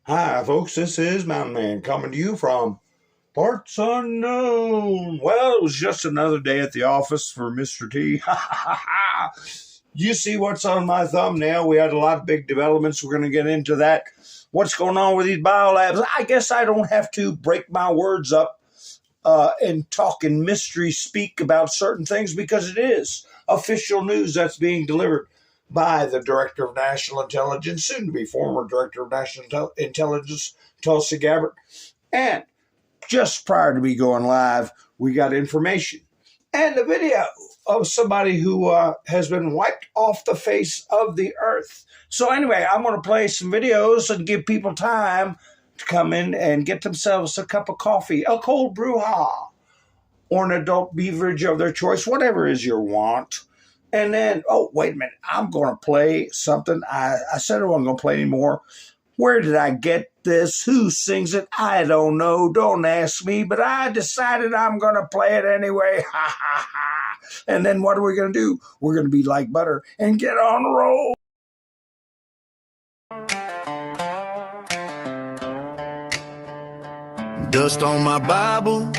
Hi, folks. This is Mountain Man coming to you from parts unknown. Well, it was just another day at the office for Mr. T. You see what's on my thumbnail? We had a lot of big developments. We're going to get into that. What's going on with these biolabs? I guess I don't have to break my words up and talk in mystery speak about certain things because it is official news that's being delivered by the Director of National Intelligence, soon to be former Director of National Intelligence, Tulsi Gabbard. And just prior to me going live, we got information and a video of somebody who has been wiped off the face of the earth. So anyway, I'm going to play some videos and give people time to come in and get themselves a cup of coffee, a cold brouhaha, or an adult beverage of their choice, whatever is your want. And then, oh, wait a minute, I'm going to play something. I said I wasn't going to play anymore. Where did I get this? Who sings it? I don't know. Don't ask me, but I decided I'm going to play it anyway. Ha, ha, ha. And then what are we going to do? We're going to be like butter and get on the roll. Dust on my Bible,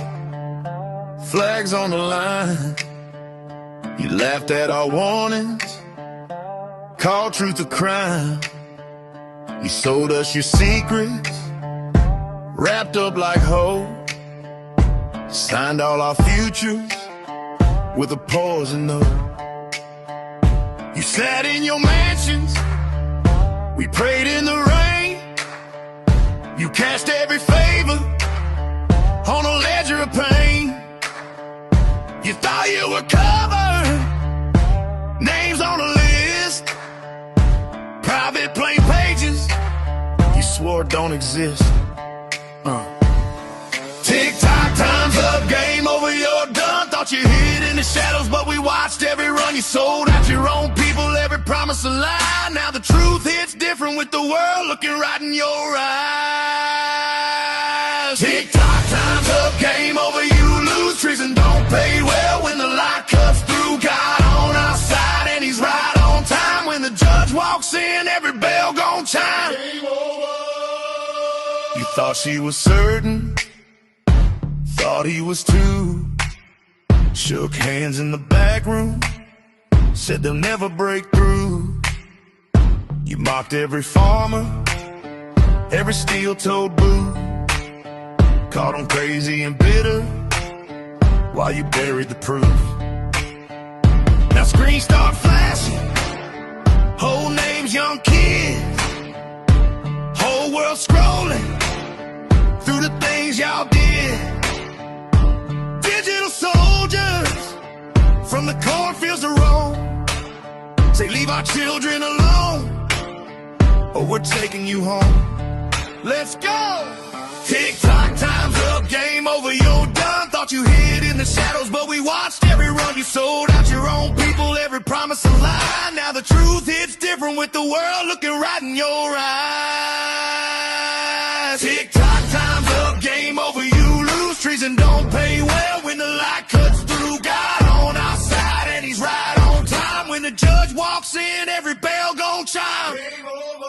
flags on the line. You laughed at our warnings, called truth a crime. You sold us your secrets, wrapped up like hope. Signed all our futures with a poison note. You sat in your mansions, we prayed in the rain. You cast every favor on a ledger of pain. You thought you were covered, names on a list, private plain pages you swore don't exist. Tick-tock, time's up, game over, you're done. Thought you hid in the shadows, but we watched every run. You sold out your own people, every promise a lie. Now the truth hits different with the world looking right in your eyes. Tick-tock, time's up, game over, you lose. Treason don't pay well when the light cuts through. God on our side and he's right on time. When the judge walks in, every bell gon' chime. Game over. You thought she was certain, thought he was too. Shook hands in the back room, said they'll never break through. You mocked every farmer, every steel-toed boo. Called him crazy and bitter while you buried the proof. Now screens start flashing, whole names, young kids, whole world scrolling through the things y'all did. Digital soldiers from the cornfields to Rome say leave our children alone or we're taking you home. Let's go! Tick-tock, time's up, game over, you're done. Thought you hid in the shadows, but we watched every run. You sold out your own people, every promise a lie. Now the truth hits different with the world looking right in your eyes. Tick-tock, time's up, game over, you lose. Treason don't pay well when the light cuts through. God on our side and he's right on time. When the judge walks in, every bell gon' chime. Game over.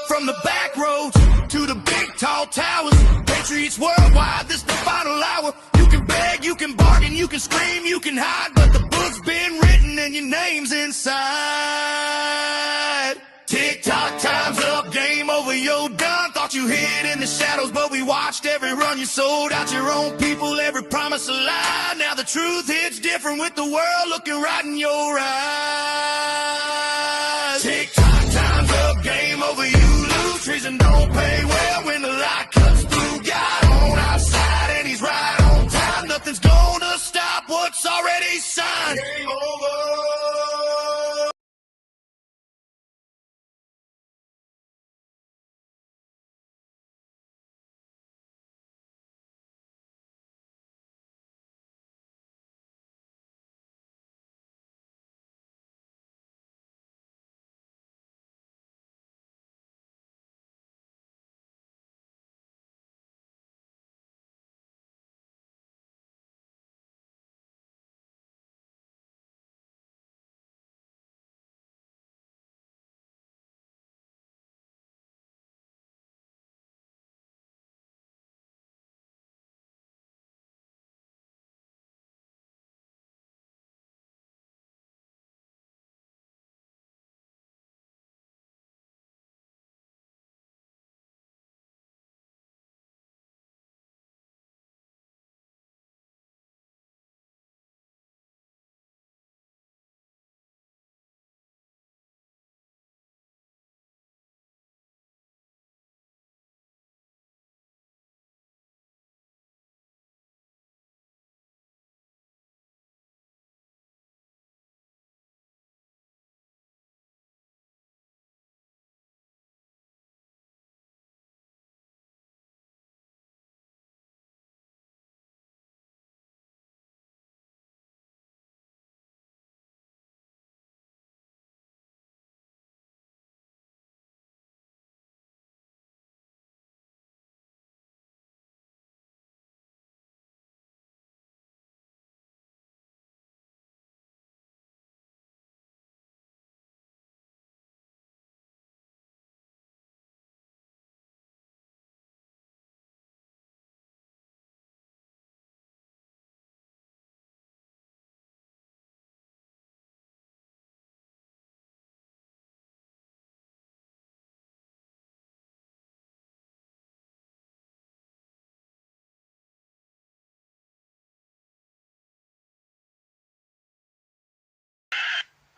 From the back roads to the big tall towers, Patriots worldwide, this the final hour. You can beg, you can bargain, you can scream, you can hide, but the book's been written and your name's inside. Tick-tock, time's up, game over, you're done. Thought you hid in the shadows, but we watched every run. You sold out your own people, every promise a lie. Now the truth hits different with the world looking right in your eyes. Tick-tock, time's up, game over, you lose. Treason don't pay well when the light cuts through. God on our side and he's right on time. Nothing's gonna stop what's already signed. Game over.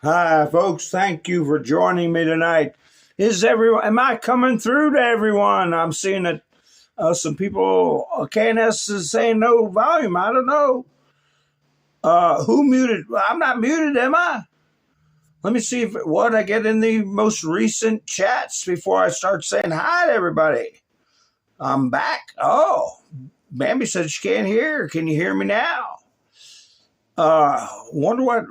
Hi, folks. Thank you for joining me tonight. Is everyone? Am I coming through to everyone? I'm seeing that some people, KNS is saying no volume. I don't know. Who muted? I'm not muted, am I? Let me see what I get in the most recent chats before I start saying hi to everybody. I'm back. Oh, Bambi said she can't hear. Can you hear me now? Wonder what.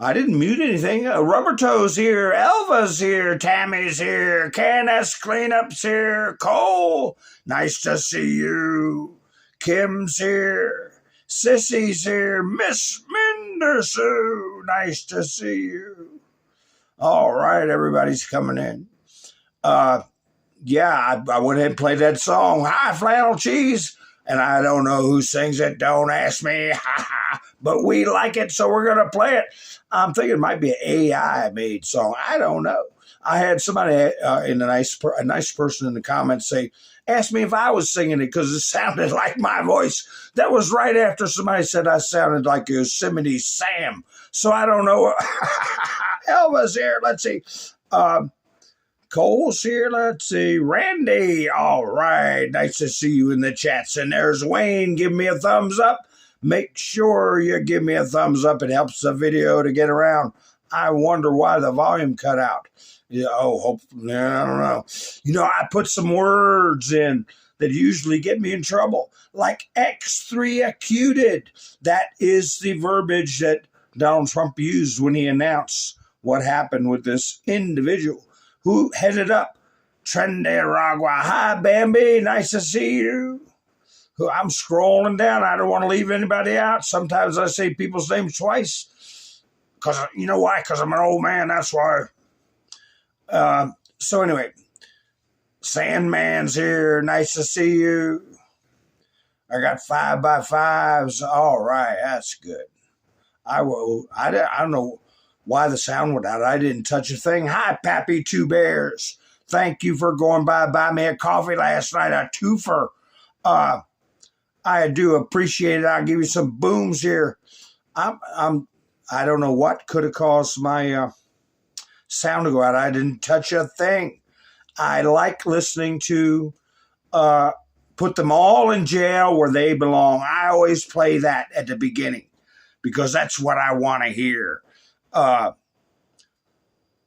I didn't mute anything. Rubber Toes here. Elva's here. Tammy's here. KNS Cleanup's here. Cole, nice to see you. Kim's here. Sissy's here. Miss Mindersu, nice to see you. All right, everybody's coming in. Yeah, I went ahead and played that song. Hi, Flannel Cheese. And I don't know who sings it. Don't ask me. But we like it, so we're going to play it. I'm thinking it might be an AI-made song. I don't know. I had somebody a nice person in the comments say, ask me if I was singing it because it sounded like my voice. That was right after somebody said I sounded like Yosemite Sam. So I don't know. Elva's here. Let's see. Cole's here. Let's see. Randy. All right. Nice to see you in the chats. And there's Wayne. Give me a thumbs up. Make sure you give me a thumbs up. It helps the video to get around. I wonder why the volume cut out. Yeah, hopefully, I don't know. I put some words in that usually get me in trouble, like X3 accuted. That is the verbiage that Donald Trump used when he announced what happened with this individual who headed up Trenderagua. Hi, Bambi. Nice to see you. I'm scrolling down. I don't want to leave anybody out. Sometimes I say people's names twice. Because, you know why? Because I'm an old man. That's why. So anyway, Sandman's here. Nice to see you. I got 5x5s. All right. That's good. I don't know why the sound went out. I didn't touch a thing. Hi, Pappy Two Bears. Thank you for going by. Buy me a coffee last night. A twofer. I do appreciate it. I'll give you some booms here. I don't know what could have caused my sound to go out. I didn't touch a thing. I like listening to Put Them All in Jail Where They Belong. I always play that at the beginning because that's what I want to hear.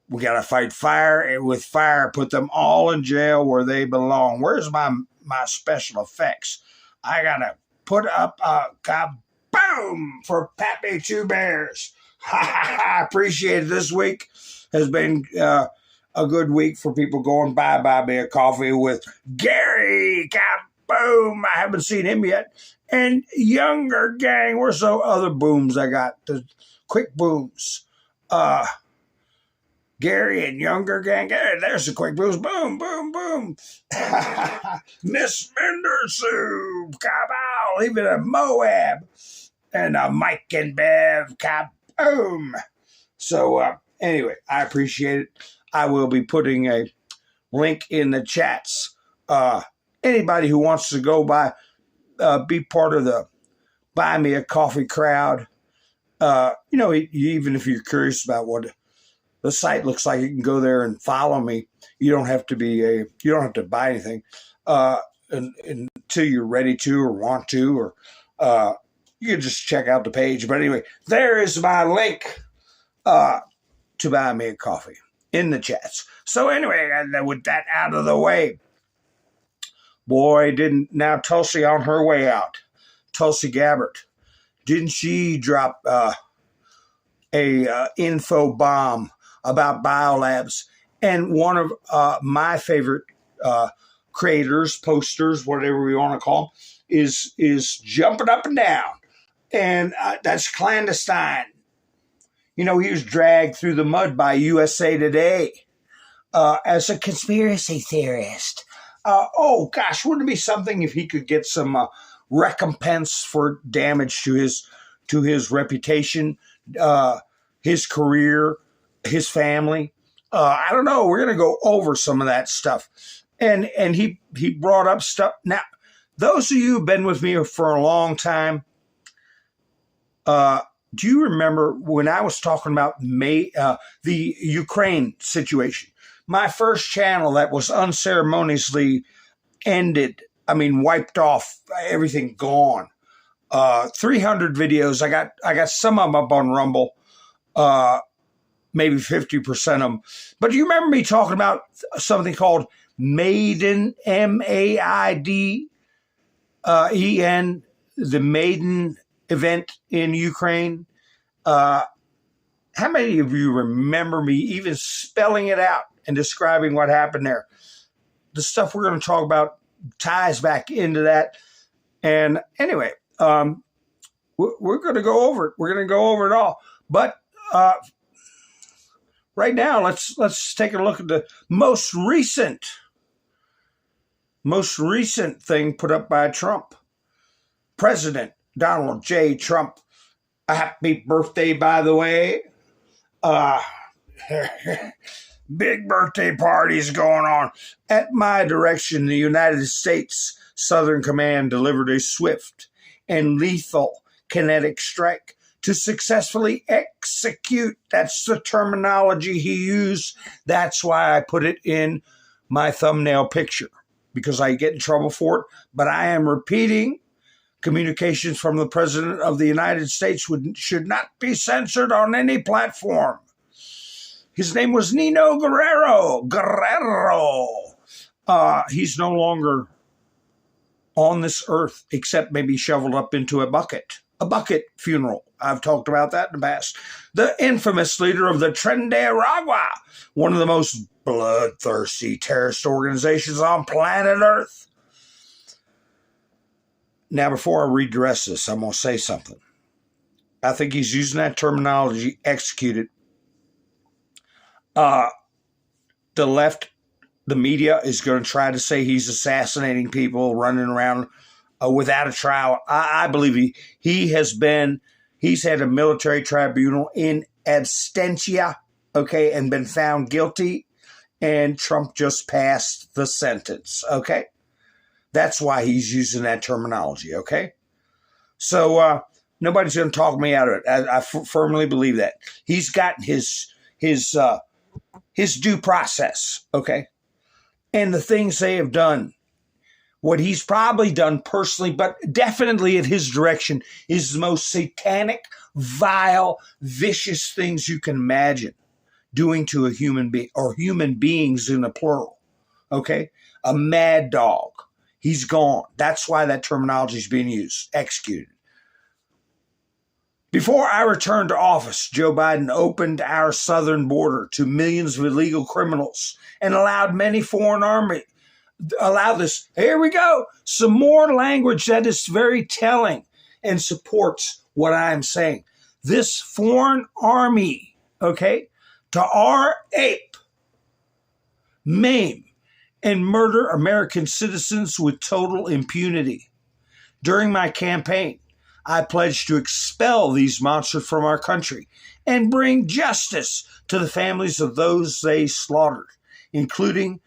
We got to fight fire with fire. Put them all in jail where they belong. Where's my special effects? I got to put up a kaboom for Pappy Two Bears. I appreciate it. This week has been a good week for people going buy me a coffee with Gary. Kaboom. I haven't seen him yet. And Younger Gang. Where's the other booms I got? The quick booms. Gary and Younger Gang. Hey, there's the quick booms. Boom, boom, boom. Miss Mindersu. Kabow. Even a Moab. And a Mike and Bev. Kaboom. So, anyway, I appreciate it. I will be putting a link in the chats. Anybody who wants to go by, be part of the Buy Me a Coffee crowd. Even if you're curious about what the site looks like, you can go there and follow me. You don't have to buy anything until you're ready to or want to, or you can just check out the page. But anyway, there is my link to Buy Me a Coffee in the chats. So anyway, with that out of the way, boy, now Tulsi on her way out. Tulsi Gabbard, didn't she drop a info bomb about biolabs? And one of my favorite creators, posters, whatever we want to call them, is jumping up and down. And that's clandestine. He was dragged through the mud by USA Today as a conspiracy theorist. Wouldn't it be something if he could get some recompense for damage to his reputation, his career, his family? I don't know. We're going to go over some of that stuff. And he brought up stuff. Now, those of you who've been with me for a long time, do you remember when I was talking about the Ukraine situation? My first channel that was unceremoniously ended, wiped off, everything gone. 300 videos. I got some of them up on Rumble, maybe 50% of them. But do you remember me talking about something called Maiden, Maiden, the Maiden event in Ukraine? How many of you remember me even spelling it out and describing what happened there? The stuff we're going to talk about ties back into that. And anyway, we're going to go over it. We're going to go over it all. But right now, let's take a look at the most recent thing put up by Trump. President Donald J. Trump. A happy birthday, by the way. Big birthday parties going on. At my direction, the United States Southern Command delivered a swift and lethal kinetic strike to successfully execute. That's the terminology he used. That's why I put it in my thumbnail picture, because I get in trouble for it. But I am repeating, communications from the President of the United States should not be censored on any platform. His name was Nino Guerrero. He's no longer on this earth, except maybe shoveled up into a bucket funeral. I've talked about that in the past. The infamous leader of the Trillionaire, one of the most bloodthirsty terrorist organizations on planet Earth. Now, before I read the rest of this, I'm going to say something. I think he's using that terminology, executed. The left, the media, is going to try to say he's assassinating people, running around without a trial. I believe he's had a military tribunal in absentia, okay, and been found guilty, and Trump just passed the sentence, okay? That's why he's using that terminology, okay? So nobody's going to talk me out of it. I firmly believe that. He's gotten his due process, okay? And the things they have done, what he's probably done personally, but definitely at his direction, is the most satanic, vile, vicious things you can imagine doing to a human being, or human beings in the plural, okay? A mad dog. He's gone. That's why that terminology is being used, executed. Before I returned to office, Joe Biden opened our southern border to millions of illegal criminals and allowed many foreign army. Allow this. Here we go. Some more language that is very telling and supports what I'm saying. This foreign army, okay, to rape, maim, and murder American citizens with total impunity. During my campaign, I pledged to expel these monsters from our country and bring justice to the families of those they slaughtered, including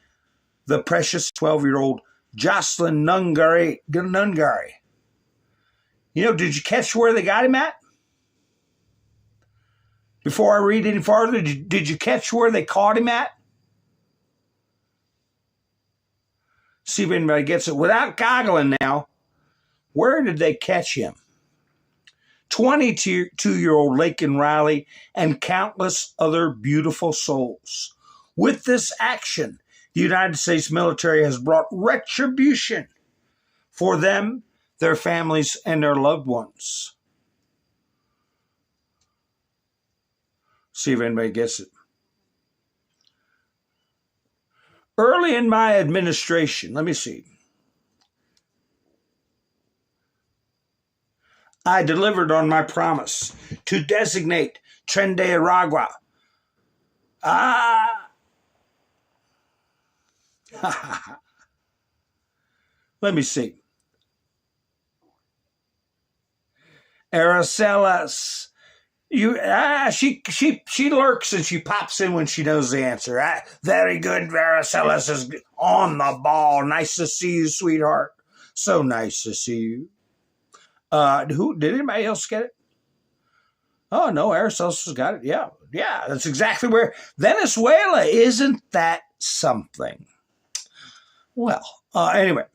the precious 12-year-old Jocelyn Nungari. You know, did you catch where they got him at? Before I read any farther, did you catch where they caught him at? See if anybody gets it. Without goggling now, where did they catch him? 22-year-old Laken Riley and countless other beautiful souls. With this action, the United States military has brought retribution for them, their families, and their loved ones. See if anybody gets it. Early in my administration, let me see, I delivered on my promise to designate Trillionaire. Let me see. Aracelas. She lurks and she pops in when she knows the answer. Very good, Aracelas is on the ball. Nice to see you, sweetheart. So nice to see you. Did anybody else get it? Oh, no, Aracelsus got it. Yeah, yeah, that's exactly where Venezuela. Isn't that something? Well, anyway,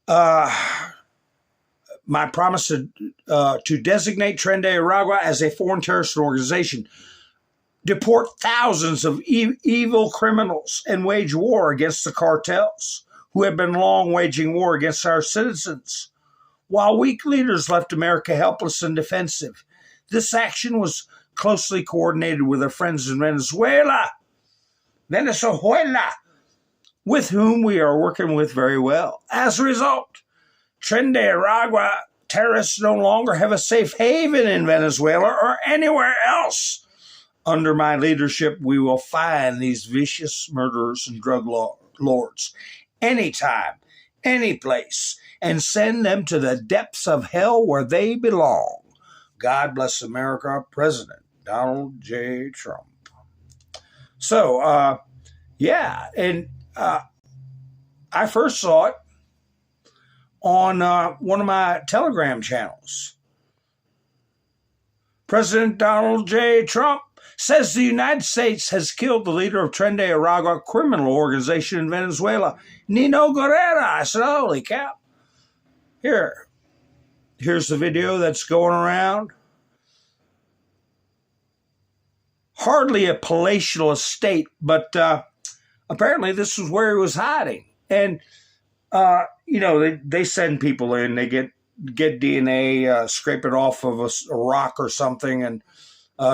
my promise to designate Tren de Aragua as a foreign terrorist organization, deport thousands of evil criminals, and wage war against the cartels who have been long waging war against our citizens, while weak leaders left America helpless and defensive. This action was closely coordinated with our friends in Venezuela, with whom we are working with very well. As a result, Tren de Aragua terrorists no longer have a safe haven in Venezuela or anywhere else. Under my leadership, we will find these vicious murderers and drug lords anytime, any place, and send them to the depths of hell where they belong. God bless America, President Donald J. Trump. So, yeah, and I first saw it on one of my Telegram channels. President Donald J. Trump says the United States has killed the leader of Tren de Aragua criminal organization in Venezuela, Nino Guerrera. I said, holy cow. Here's the video that's going around. Hardly a palatial estate, but apparently this is where he was hiding. And, they send people in, they get DNA, scrape it off of a rock or something, and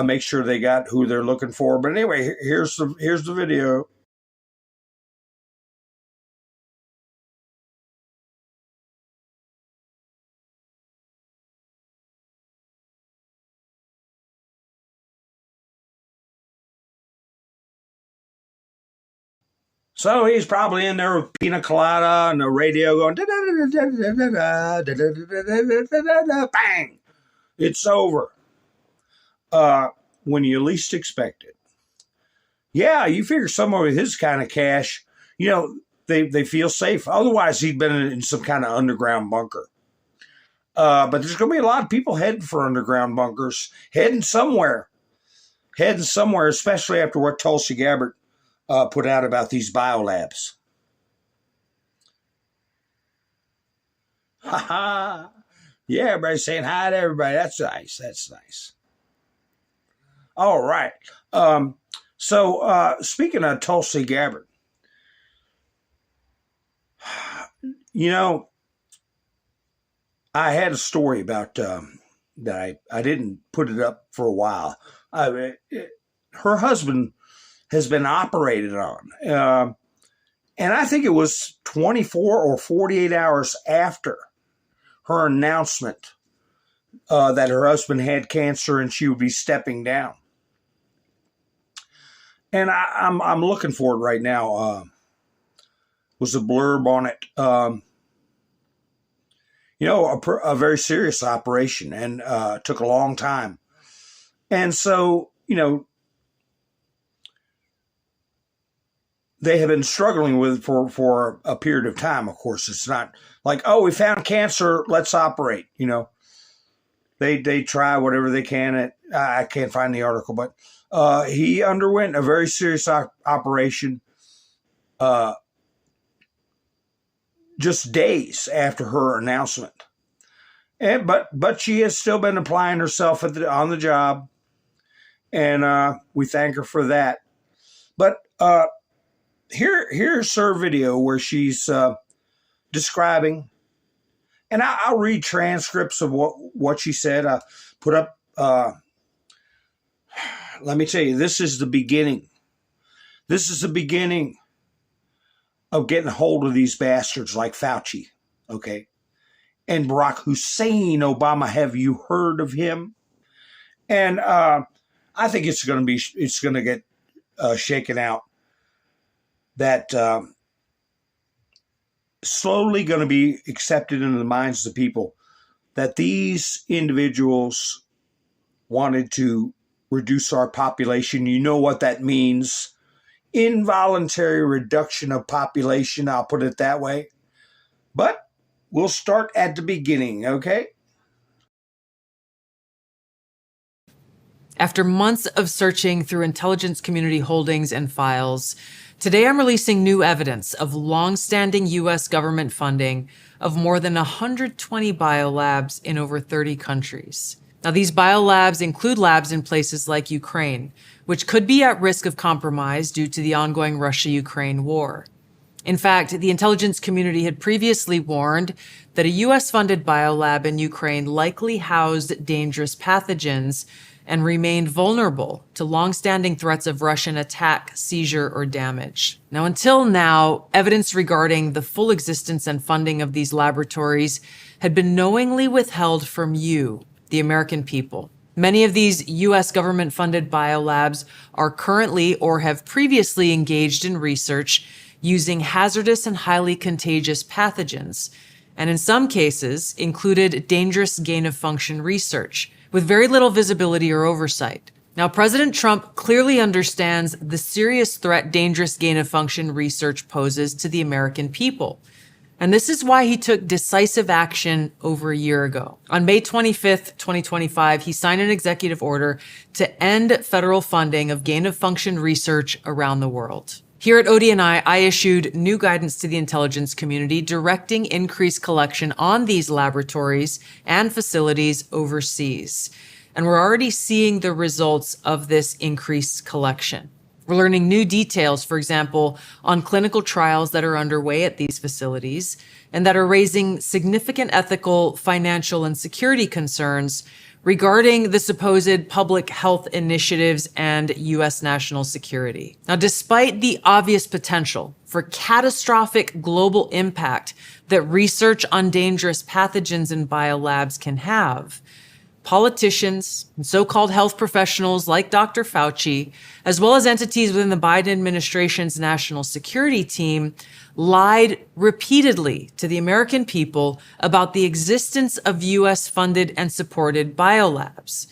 make sure they got who they're looking for. But anyway, here's the video. So he's probably in there with pina colada and the radio going, bang, it's over. When you least expect it. Yeah, you figure someone with his kind of cash, they feel safe. Otherwise, he'd been in some kind of underground bunker. But there's going to be a lot of people heading for underground bunkers, heading somewhere, especially after what Tulsi Gabbard put out about these biolabs. Ha ha. Yeah, everybody's saying hi to everybody. That's nice. All right. So speaking of Tulsi Gabbard, I had a story about that I didn't put it up for a while. Her husband has been operated on. And I think it was 24 or 48 hours after her announcement that her husband had cancer and she would be stepping down. And I'm looking for it right now. Was a blurb on it. A very serious operation, and took a long time. And so, they have been struggling with it for a period of time. Of course, it's not like, oh, we found cancer, let's operate. They try whatever they can. I can't find the article, but he underwent a very serious operation just days after her announcement. But she has still been applying herself on the job, and we thank her for that. But here's her video where she's describing, and I'll read transcripts of what she said. I put up. Let me tell you, this is the beginning. This is the beginning of getting hold of these bastards like Fauci, okay? And Barack Hussein Obama. Have you heard of him? And I think it's going to get shaken out. That slowly going to be accepted into the minds of the people that these individuals wanted to reduce our population. You know what that means. Involuntary reduction of population, I'll put it that way. But we'll start at the beginning, okay? After months of searching through intelligence community holdings and files, today I'm releasing new evidence of long-standing U.S. government funding of more than 120 biolabs in over 30 countries. Now, these biolabs include labs in places like Ukraine, which could be at risk of compromise due to the ongoing Russia-Ukraine war. In fact, the intelligence community had previously warned that a U.S.-funded biolab in Ukraine likely housed dangerous pathogens and remained vulnerable to long-standing threats of Russian attack, seizure, or damage. Now, until now, evidence regarding the full existence and funding of these laboratories had been knowingly withheld from you, the American people. Many of these U.S. government-funded biolabs are currently or have previously engaged in research using hazardous and highly contagious pathogens, and in some cases included dangerous gain-of-function research with very little visibility or oversight. Now, President Trump clearly understands the serious threat dangerous gain-of-function research poses to the American people. And this is why he took decisive action over a year ago. On May 25th, 2025, he signed an executive order to end federal funding of gain-of-function research around the world. Here at ODNI, I issued new guidance to the intelligence community directing increased collection on these laboratories and facilities overseas. And we're already seeing the results of this increased collection. We're learning new details, for example, on clinical trials that are underway at these facilities and that are raising significant ethical, financial, and security concerns regarding the supposed public health initiatives and U.S. national security. Now, despite the obvious potential for catastrophic global impact that research on dangerous pathogens in biolabs can have, politicians and so-called health professionals like Dr. Fauci, as well as entities within the Biden administration's national security team, lied repeatedly to the American people about the existence of U.S.-funded and supported biolabs.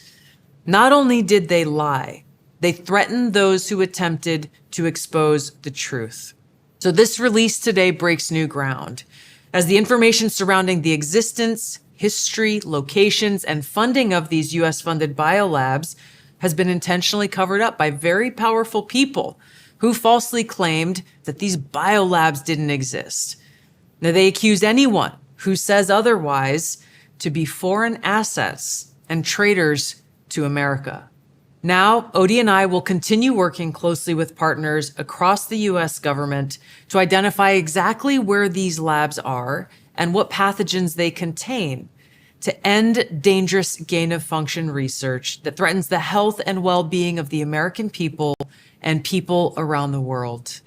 Not only did they lie, they threatened those who attempted to expose the truth. So this release today breaks new ground, as the information surrounding the existence, history, locations, and funding of these U.S.-funded biolabs has been intentionally covered up by very powerful people who falsely claimed that these biolabs didn't exist. Now, they accuse anyone who says otherwise to be foreign assets and traitors to America. Now, ODNI will continue working closely with partners across the U.S. government to identify exactly where these labs are and what pathogens they contain to end dangerous gain-of-function research that threatens the health and well-being of the American people and people around the world.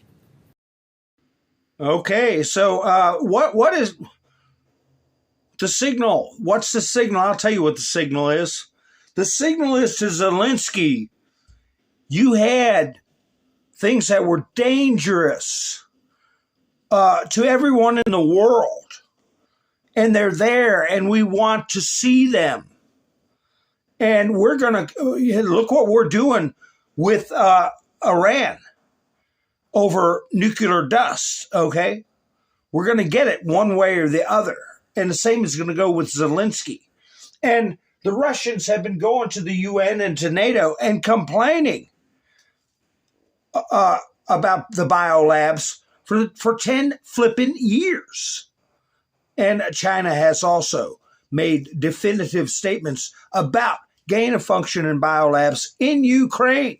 Okay, so what is the signal? What's the signal? I'll tell you what the signal is. The signal is to Zelensky. You had things that were dangerous to everyone in the world. And they're there, and we want to see them. And we're going to look what we're doing with Iran over nuclear dust, okay? We're going to get it one way or the other. And the same is going to go with Zelensky. And the Russians have been going to the UN and to NATO and complaining about the biolabs for 10 flipping years. And China has also made definitive statements about gain-of-function in biolabs in Ukraine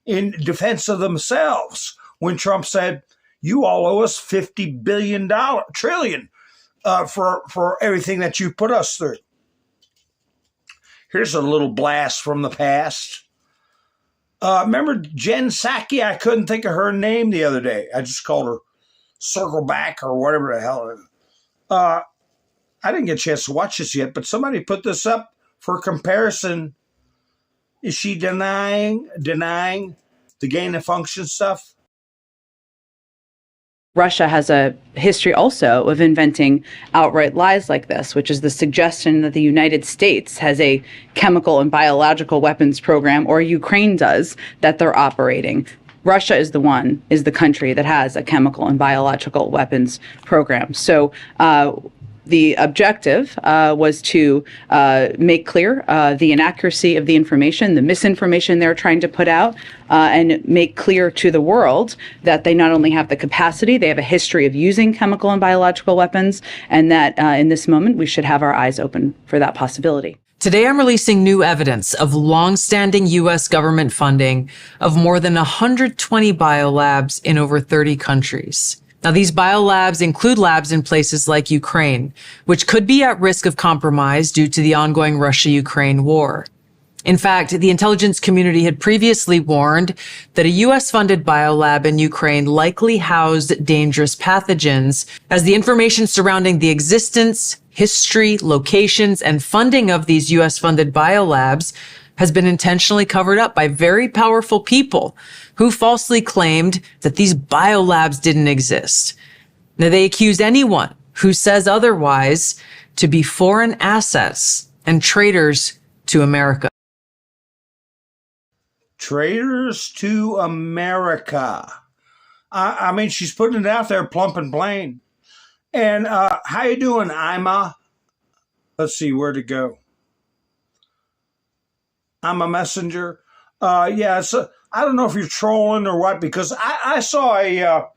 in defense of themselves when Trump said, you all owe us $50 trillion for everything that you put us through. Here's a little blast from the past. Remember Jen Psaki? I couldn't think of her name the other day. I just called her Circle Back or whatever the hell it is. I didn't get a chance to watch this yet, but somebody put this up for comparison. Is she denying the gain-of-function stuff? Russia has a history also of inventing outright lies like this, which is the suggestion that the United States has a chemical and biological weapons program, or Ukraine does, that they're operating. Russia is the country that has a chemical and biological weapons program. So The objective was to make clear the inaccuracy of the information, the misinformation they're trying to put out, and make clear to the world that they not only have the capacity, they have a history of using chemical and biological weapons, and that in this moment we should have our eyes open for that possibility. Today, I'm releasing new evidence of long-standing U.S. government funding of more than 120 biolabs in over 30 countries. Now, these biolabs include labs in places like Ukraine, which could be at risk of compromise due to the ongoing Russia-Ukraine war. In fact, the intelligence community had previously warned that a U.S.-funded biolab in Ukraine likely housed dangerous pathogens, as the information surrounding the existence, history, locations, and funding of these U.S.-funded biolabs has been intentionally covered up by very powerful people who falsely claimed that these biolabs didn't exist. Now, they accused anyone who says otherwise to be foreign assets and traitors to America. Traitors to America. I mean, she's putting it out there plump and plain. And how you doing, Ima? Let's see, where'd it go? I'm a messenger. Yeah, so I don't know if you're trolling or what, because I saw a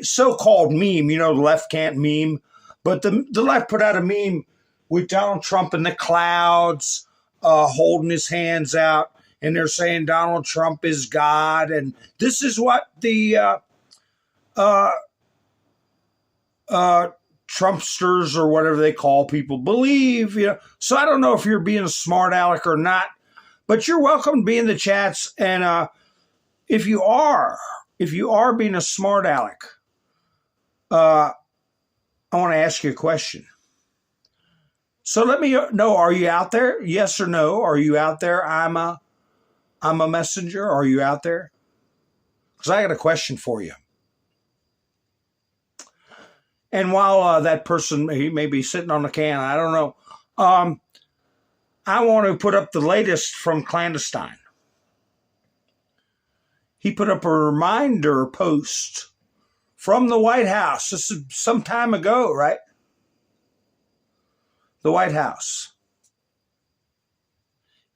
so-called meme, you know, the left can't meme, but the left put out a meme with Donald Trump in the clouds, holding his hands out, and they're saying Donald Trump is God, and this is what the Trumpsters or whatever they call people believe, you know. So I don't know if you're being a smart aleck or not, but you're welcome to be in the chats. And if you are being a smart aleck, I want to ask you a question. So let me know, are you out there? Yes or no? Are you out there? I'm a messenger. Are you out there? Because I got a question for you. And while that person, he may be sitting on the can, I don't know. I want to put up the latest from Clandestine. He put up a reminder post from the White House. This is some time ago, right? The White House.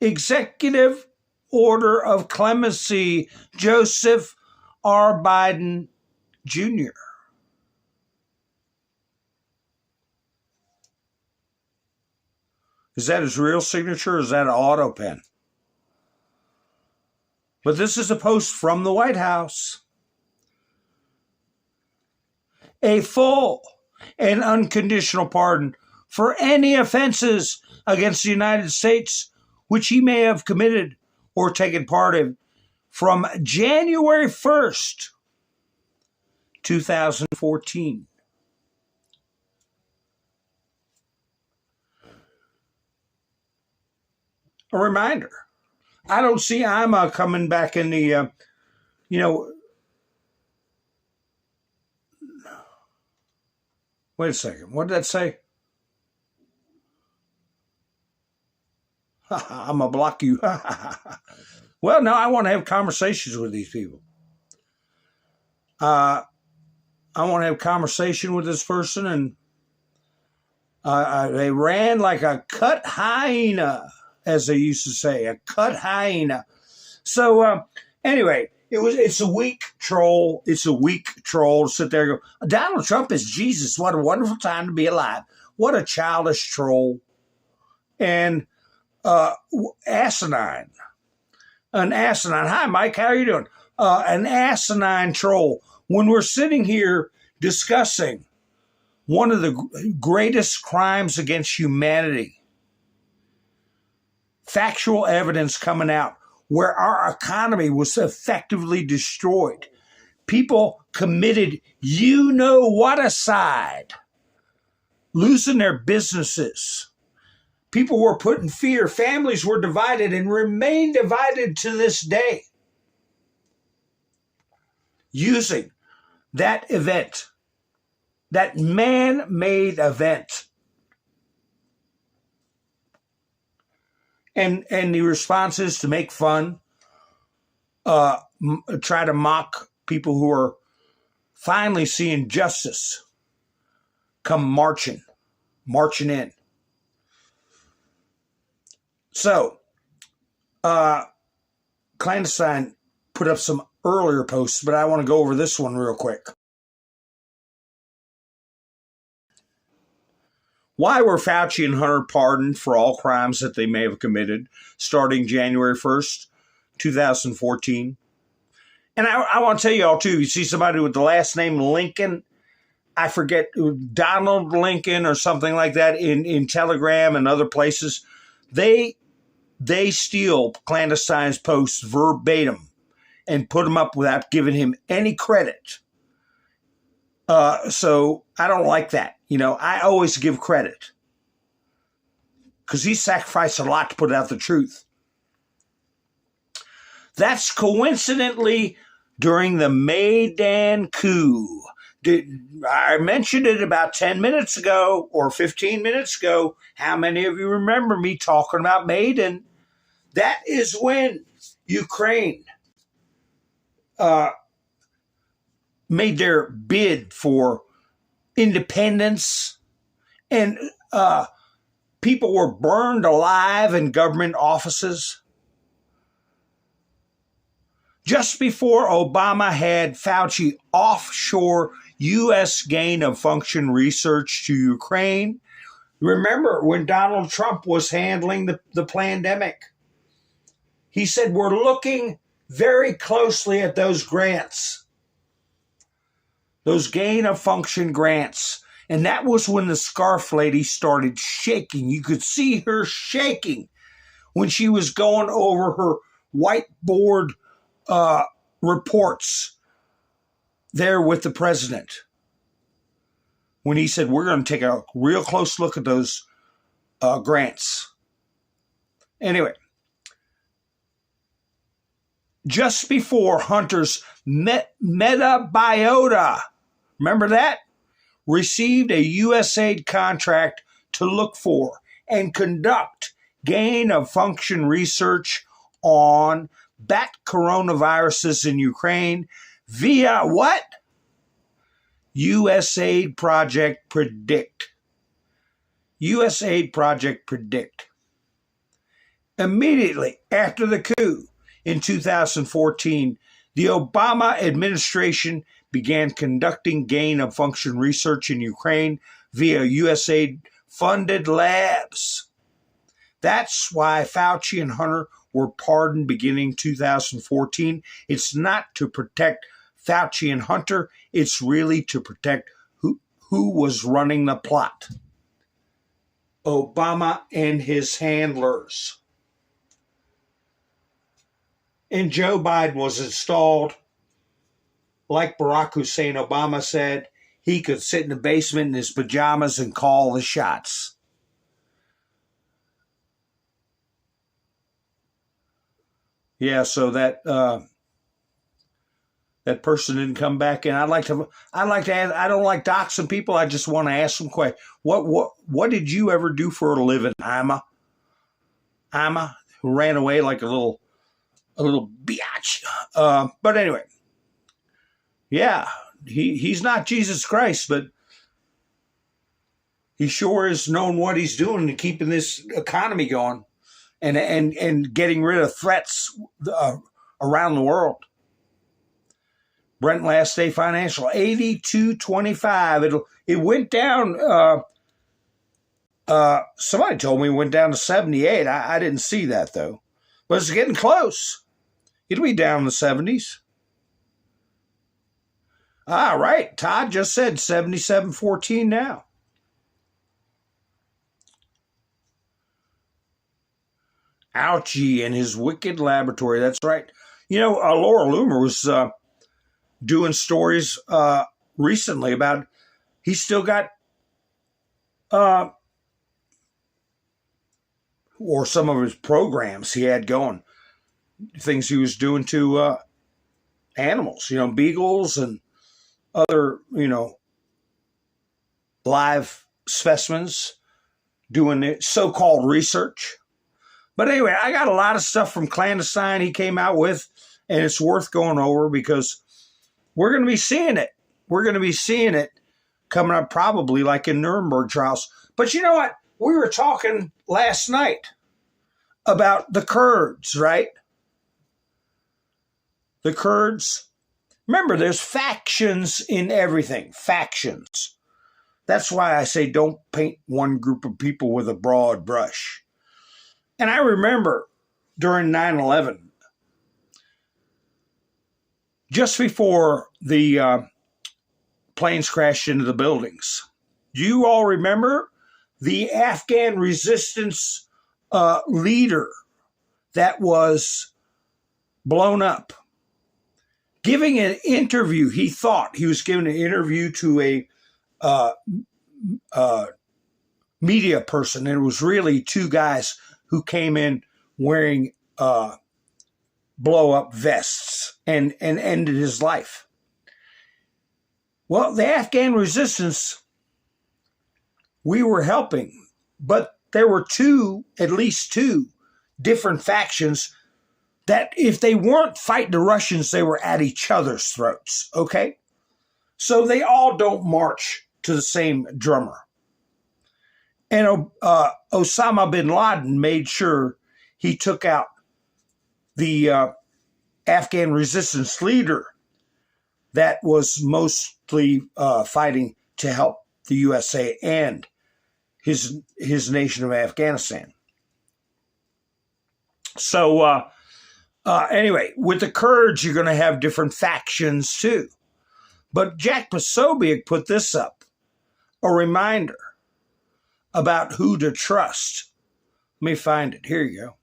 Executive Order of Clemency, Joseph R. Biden Jr. Is that his real signature or is that an auto pen? But this is a post from the White House. A full and unconditional pardon for any offenses against the United States which he may have committed or taken part in from January 1st, 2014. A reminder. I don't see Ima coming back in the, wait a second. What did that say? I'm going to block you. Well, no, I want to have conversations with these people. I want to have conversation with this person, and they ran like a cut hyena, as they used to say, a cut hyena. So anyway, it's a weak troll. It's a weak troll to sit there and go, Donald Trump is Jesus. What a wonderful time to be alive. What a childish troll. And asinine. An asinine. Hi, Mike. How are you doing? An asinine troll. When we're sitting here discussing one of the greatest crimes against humanity, factual evidence coming out where our economy was effectively destroyed. People committed you-know-what-aside, losing their businesses. People were put in fear. Families were divided and remain divided to this day. Using that event, that man-made event. And the response is to make fun, try to mock people who are finally seeing justice come marching in. So, Clandestine put up some earlier posts, but I want to go over this one real quick. Why were Fauci and Hunter pardoned for all crimes that they may have committed starting January 1st, 2014? And I want to tell you all, too, you see somebody with the last name Lincoln, I forget, Donald Lincoln or something like that in Telegram and other places. They steal Clandestine's posts verbatim and put them up without giving him any credit. So I don't like that. You know, I always give credit because he sacrificed a lot to put out the truth. That's coincidentally during the Maidan coup. I mentioned it about 10 minutes ago or 15 minutes ago. How many of you remember me talking about Maidan? That is when Ukraine made their bid for independence, and people were burned alive in government offices. Just before Obama had Fauci offshore U.S. gain of function research to Ukraine. Remember when Donald Trump was handling the pandemic? He said, we're looking very closely at those grants, those gain of function grants. And that was when the scarf lady started shaking. You could see her shaking when she was going over her whiteboard reports there with the president. When he said, we're going to take a real close look at those grants. Anyway, just before Hunter's Metabiota, remember that? Received a USAID contract to look for and conduct gain of function research on bat coronaviruses in Ukraine via what? USAID Project Predict. USAID Project Predict. Immediately after the coup in 2014, the Obama administration began conducting gain of function research in Ukraine via USAID-funded labs. That's why Fauci and Hunter were pardoned beginning 2014. It's not to protect Fauci and Hunter. It's really to protect who was running the plot. Obama and his handlers. And Joe Biden was installed. Like Barack Hussein Obama said, he could sit in the basement in his pajamas and call the shots. Yeah, so that person didn't come back in. I'd like to ask, I don't like doxing people. I just want to ask them questions. What did you ever do for a living, Ima? Ima, who ran away like a little biatch. But anyway, yeah, he's not Jesus Christ, but he sure is known what he's doing to keeping this economy going and getting rid of threats around the world. Brent last day financial, 82.25. It went down. Somebody told me it went down to 78. I didn't see that though, but it's getting close. It'll be down in the 70s. All right, Todd just said 77.14 now. Ouchie and his wicked laboratory. That's right. You know, Laura Loomer was doing stories recently about he's still got or some of his programs he had going, things he was doing to animals, you know, beagles and other, you know, live specimens, doing the so-called research. But anyway, I got a lot of stuff from Clandestine he came out with, and it's worth going over because we're going to be seeing it. We're going to be seeing it coming up probably like in Nuremberg trials. But you know what? We were talking last night about the Kurds, right? The Kurds. Remember, there's factions in everything. Factions. That's why I say don't paint one group of people with a broad brush. And I remember during 9/11, just before the planes crashed into the buildings, do you all remember the Afghan resistance leader that was blown up? Giving an interview, he thought he was giving an interview to a media person, and it was really two guys who came in wearing blow-up vests and ended his life. Well, the Afghan resistance, we were helping, but there were at least two different factions that if they weren't fighting the Russians, they were at each other's throats, okay? So they all don't march to the same drummer. And Osama bin Laden made sure he took out the Afghan resistance leader that was mostly fighting to help the USA and his nation of Afghanistan. So anyway, with the Kurds, you're going to have different factions too. But Jack Posobiec put this up, a reminder about who to trust. Let me find it. Here you go.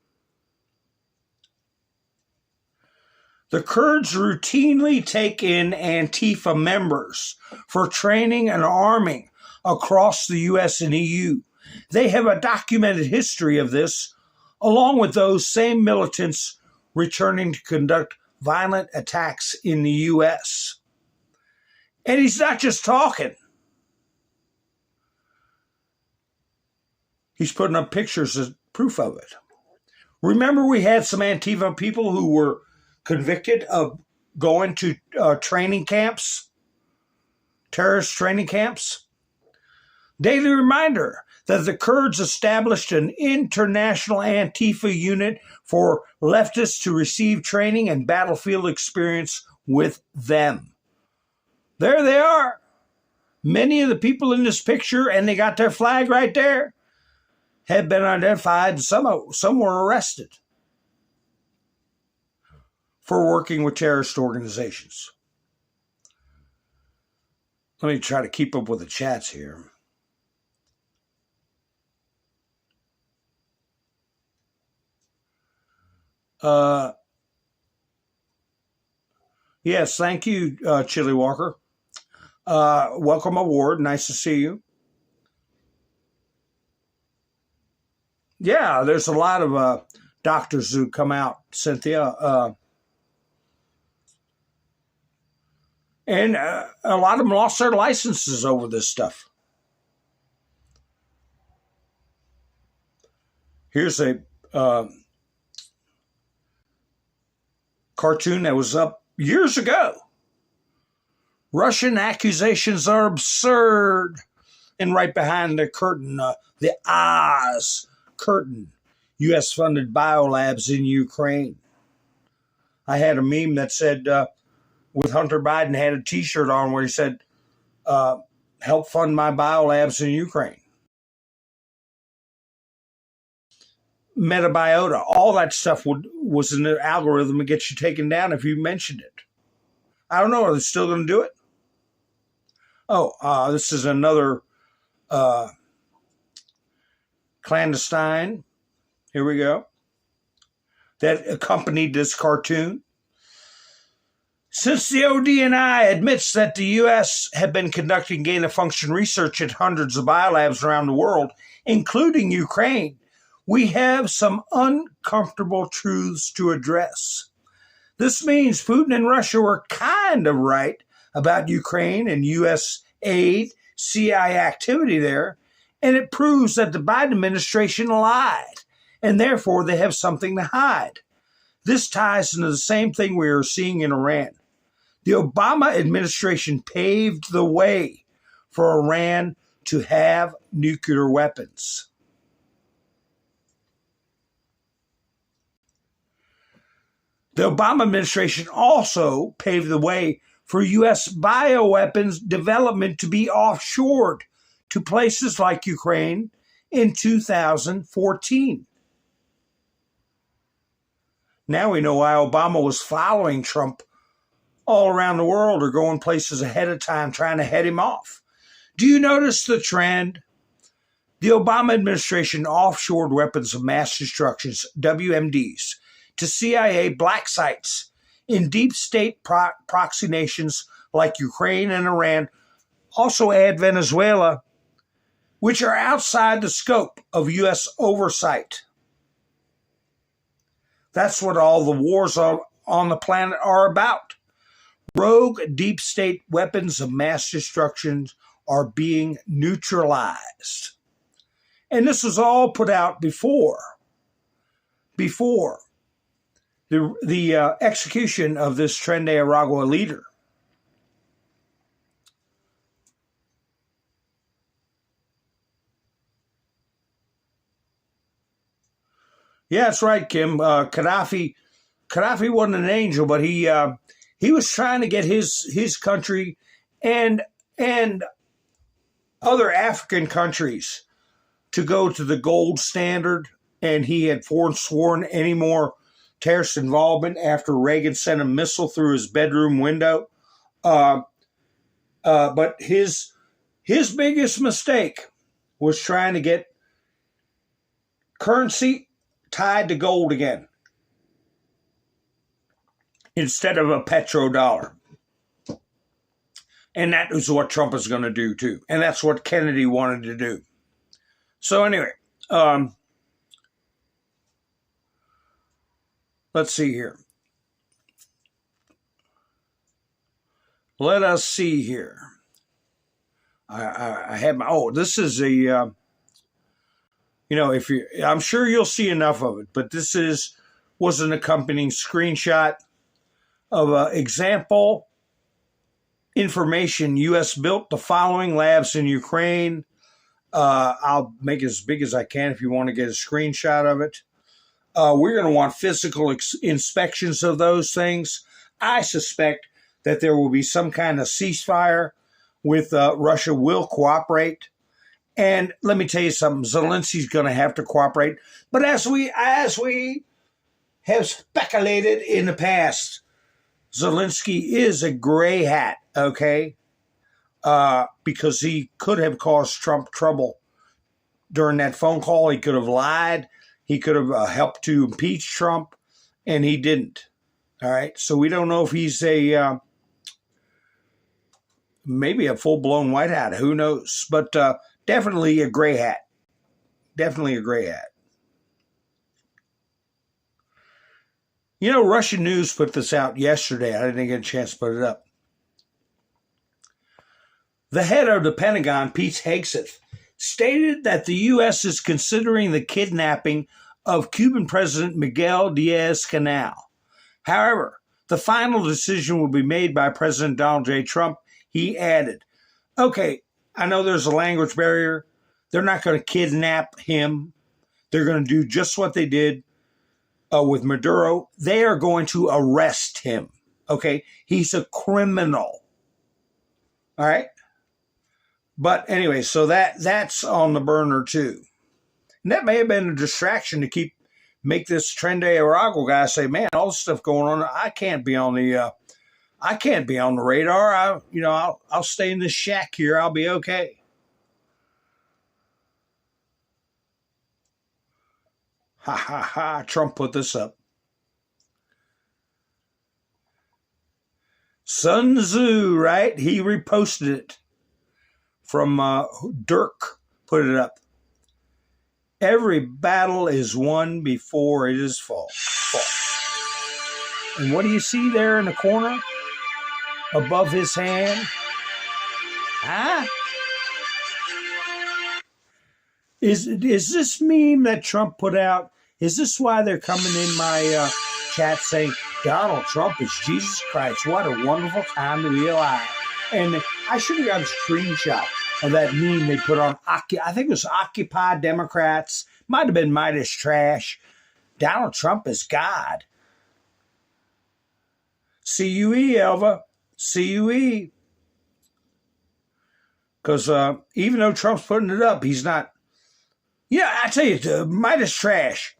The Kurds routinely take in Antifa members for training and arming across the U.S. and EU. They have a documented history of this, along with those same militants returning to conduct violent attacks in the U.S. And he's not just talking. He's putting up pictures as proof of it. Remember, we had some Antifa people who were convicted of going to training camps, terrorist training camps. Daily reminder that the Kurds established an international Antifa unit for leftists to receive training and battlefield experience with them. There they are. Many of the people in this picture, and they got their flag right there, have been identified, and some were arrested for working with terrorist organizations. Let me try to keep up with the chats here. Yes, thank you, Chili Walker. Welcome aboard. Nice to see you. Yeah, there's a lot of doctors who come out, Cynthia. And a lot of them lost their licenses over this stuff. Here's a cartoon that was up years ago. Russian accusations are absurd. And right behind the curtain, the Oz curtain, U.S.-funded biolabs in Ukraine. I had a meme that said, with Hunter Biden had a T-shirt on where he said, help fund my biolabs in Ukraine. Metabiota, all that stuff was in the algorithm to get you taken down if you mentioned it. I don't know, are they still going to do it? Oh, this is another clandestine. Here we go. That accompanied this cartoon. Since the ODNI admits that the U.S. have been conducting gain-of-function research at hundreds of biolabs around the world, including Ukraine, we have some uncomfortable truths to address. This means Putin and Russia were kind of right about Ukraine and U.S. aid, CIA activity there, and it proves that the Biden administration lied, and therefore they have something to hide. This ties into the same thing we are seeing in Iran. The Obama administration paved the way for Iran to have nuclear weapons. The Obama administration also paved the way for U.S. bioweapons development to be offshored to places like Ukraine in 2014. Now we know why Obama was following Trump all around the world or going places ahead of time trying to head him off. Do you notice the trend? The Obama administration offshored weapons of mass destruction, WMDs, to CIA black sites in deep state proxy nations like Ukraine and Iran, also add Venezuela, which are outside the scope of U.S. oversight. That's what all the wars on the planet are about. Rogue deep state weapons of mass destruction are being neutralized. And this was all put out before the execution of this Tren de Aragua leader. Yeah, that's right, Kim. Gaddafi wasn't an angel, but he was trying to get his country and other African countries to go to the gold standard, and he had forsworn any more terrorist involvement after Reagan sent a missile through his bedroom window. But his biggest mistake was trying to get currency tied to gold again instead of a petrodollar. And that is what Trump is going to do too. And that's what Kennedy wanted to do. So anyway, let's see here. Let us see here. I have my, this is a, I'm sure you'll see enough of it, but this was an accompanying screenshot of example information. U.S. built the following labs in Ukraine. I'll make it as big as I can if you want to get a screenshot of it. We're going to want physical inspections of those things. I suspect that there will be some kind of ceasefire with Russia will cooperate. And let me tell you something, Zelensky's going to have to cooperate. But as we have speculated in the past, Zelensky is a gray hat, okay? Because he could have caused Trump trouble during that phone call. He could have lied. He could have helped to impeach Trump, and he didn't. All right? So we don't know if he's maybe a full-blown white hat. Who knows? But definitely a gray hat. Definitely a gray hat. You know, Russian news put this out yesterday. I didn't get a chance to put it up. The head of the Pentagon, Pete Hegseth, stated that the U.S. is considering the kidnapping of Cuban President Miguel Diaz-Canel. However, the final decision will be made by President Donald J. Trump. He added, okay, I know there's a language barrier. They're not going to kidnap him. They're going to do just what they did with Maduro. They are going to arrest him. Okay? He's a criminal. All right? But anyway, so that's on the burner too. And that may have been a distraction to make this Tren de Aragua guy say, man, all this stuff going on, I can't be on the radar. I'll stay in this shack here. I'll be okay. Ha ha ha. Trump put this up. Sun Tzu, right? He reposted it. From Dirk, put it up. Every battle is won before it is fought. And what do you see there in the corner? Above his hand? Huh? Is this meme that Trump put out, is this why they're coming in my chat saying, Donald Trump is Jesus Christ, what a wonderful time to be alive? And I should have got a screenshot of that meme they put on, I think it was Occupy Democrats, might have been Midas Trash. Donald Trump is God. CUE, Elva. CUE. Because even though Trump's putting it up, he's not. Yeah, I tell you, Midas Trash.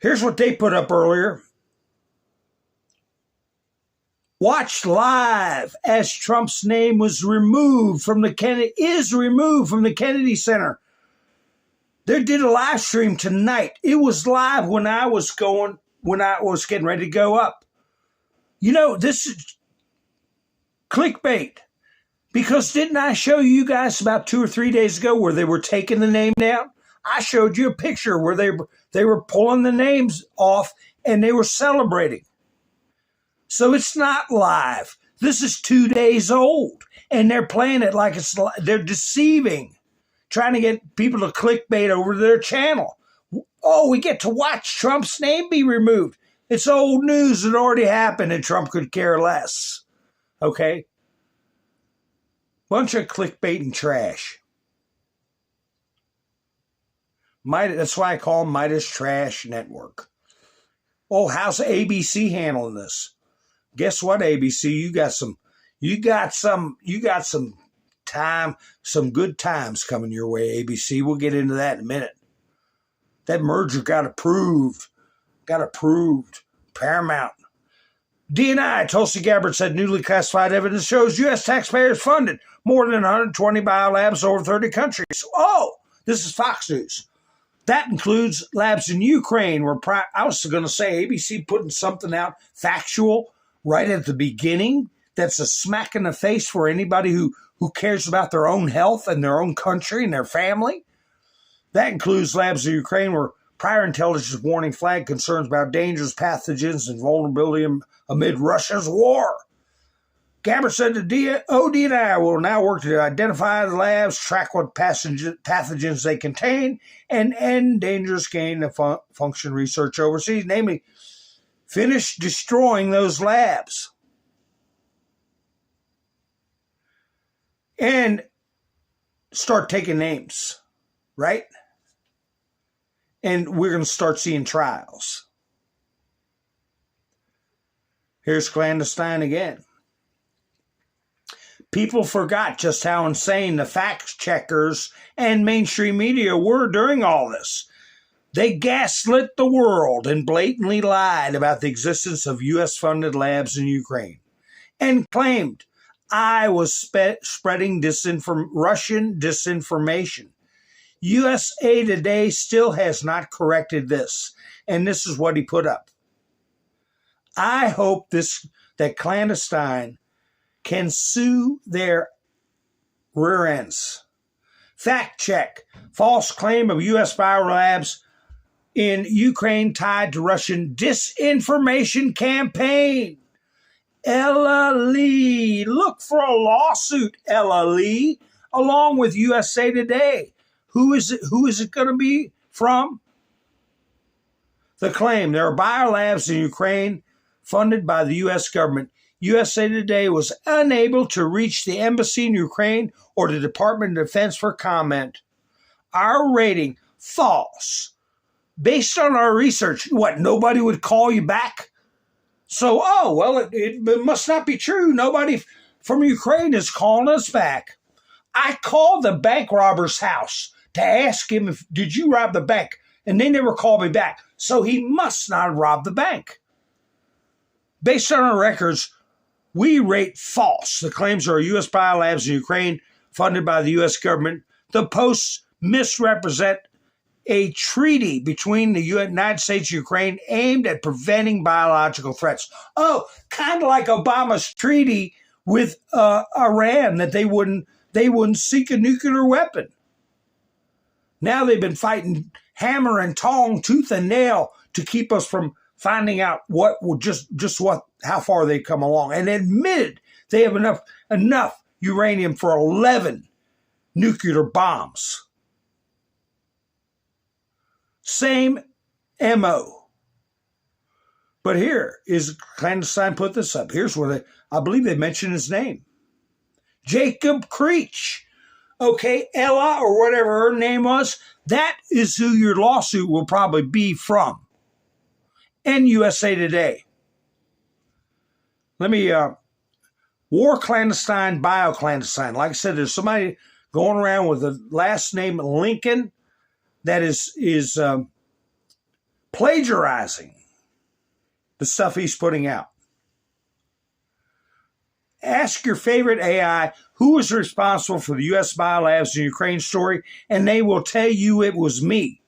Here's what they put up earlier. Watched live as Trump's name was removed from the Kennedy Center. They did a live stream tonight. It was live when I was getting ready to go up. You know, this is clickbait. Because didn't I show you guys about 2 or 3 days ago where they were taking the name down? I showed you a picture where they were pulling the names off and they were celebrating. So it's not live. This is 2 days old, and they're playing it like they're deceiving, trying to get people to clickbait over to their channel. Oh, we get to watch Trump's name be removed. It's old news. It already happened, and Trump could care less. Okay? Bunch of clickbait and trash. That's why I call them Midas Trash Network. Oh, how's ABC handling this? Guess what, ABC? You got some time, some good times coming your way, ABC. We'll get into that in a minute. That merger got approved. Paramount. DNI, Tulsi Gabbard said newly classified evidence shows U.S. taxpayers funded more than 120 biolabs over 30 countries. Oh, this is Fox News. That includes labs in Ukraine, where I was going to say ABC putting something out factual right at the beginning. That's a smack in the face for anybody who cares about their own health and their own country and their family. That includes labs in Ukraine where prior intelligence warning flagged concerns about dangerous pathogens and vulnerability amid Russia's war. Gabbard said the ODNI will now work to identify the labs, track what pathogens they contain, and end dangerous gain of function research overseas, namely, finish destroying those labs. And start taking names, right? And we're going to start seeing trials. Here's clandestine again. People forgot just how insane the fact checkers and mainstream media were during all this. They gaslit the world and blatantly lied about the existence of U.S.-funded labs in Ukraine and claimed I was spreading Russian disinformation. USA Today still has not corrected this, and this is what he put up. I hope that clandestine can sue their rear ends. Fact check. False claim of U.S. biolabs in Ukraine tied to Russian disinformation campaign. Ella Lee. Look for a lawsuit, Ella Lee, along with USA Today. Who is it going to be from? The claim there are biolabs in Ukraine funded by the U.S. government. USA Today was unable to reach the embassy in Ukraine or the Department of Defense for comment. Our rating, false. Based on our research, what, nobody would call you back? So, it must not be true. Nobody from Ukraine is calling us back. I called the bank robber's house to ask him did you rob the bank? And they never called me back. So he must not have robbed the bank. Based on our records, we rate false. The claims are U.S. biolabs in Ukraine funded by the U.S. government. The posts misrepresent a treaty between the United States and Ukraine aimed at preventing biological threats. Oh, kind of like Obama's treaty with Iran, that they wouldn't seek a nuclear weapon. Now they've been fighting hammer and tong, tooth and nail to keep us from finding out how far they've come along, and admitted they have enough uranium for 11 nuclear bombs. Same MO. But here is clandestine put this up. Here's where I believe they mentioned his name. Jacob Creech, okay, Ella or whatever her name was, that is who your lawsuit will probably be from. And USA Today. Let me, war clandestine, bio-clandestine. Like I said, there's somebody going around with the last name Lincoln that is plagiarizing the stuff he's putting out. Ask your favorite AI who was responsible for the U.S. biolabs in Ukraine story, and they will tell you it was me.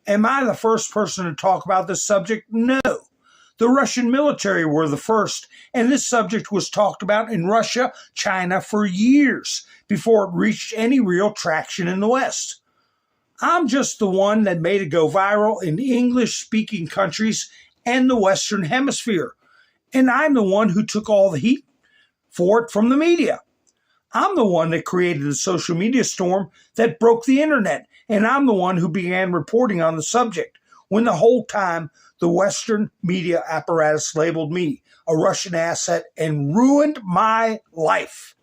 Am I the first person to talk about this subject? No. The Russian military were the first, and this subject was talked about in Russia, China for years before it reached any real traction in the West. I'm just the one that made it go viral in English-speaking countries and the Western Hemisphere, and I'm the one who took all the heat for it from the media. I'm the one that created the social media storm that broke the internet, and I'm the one who began reporting on the subject when the whole time the Western media apparatus labeled me a Russian asset and ruined my life.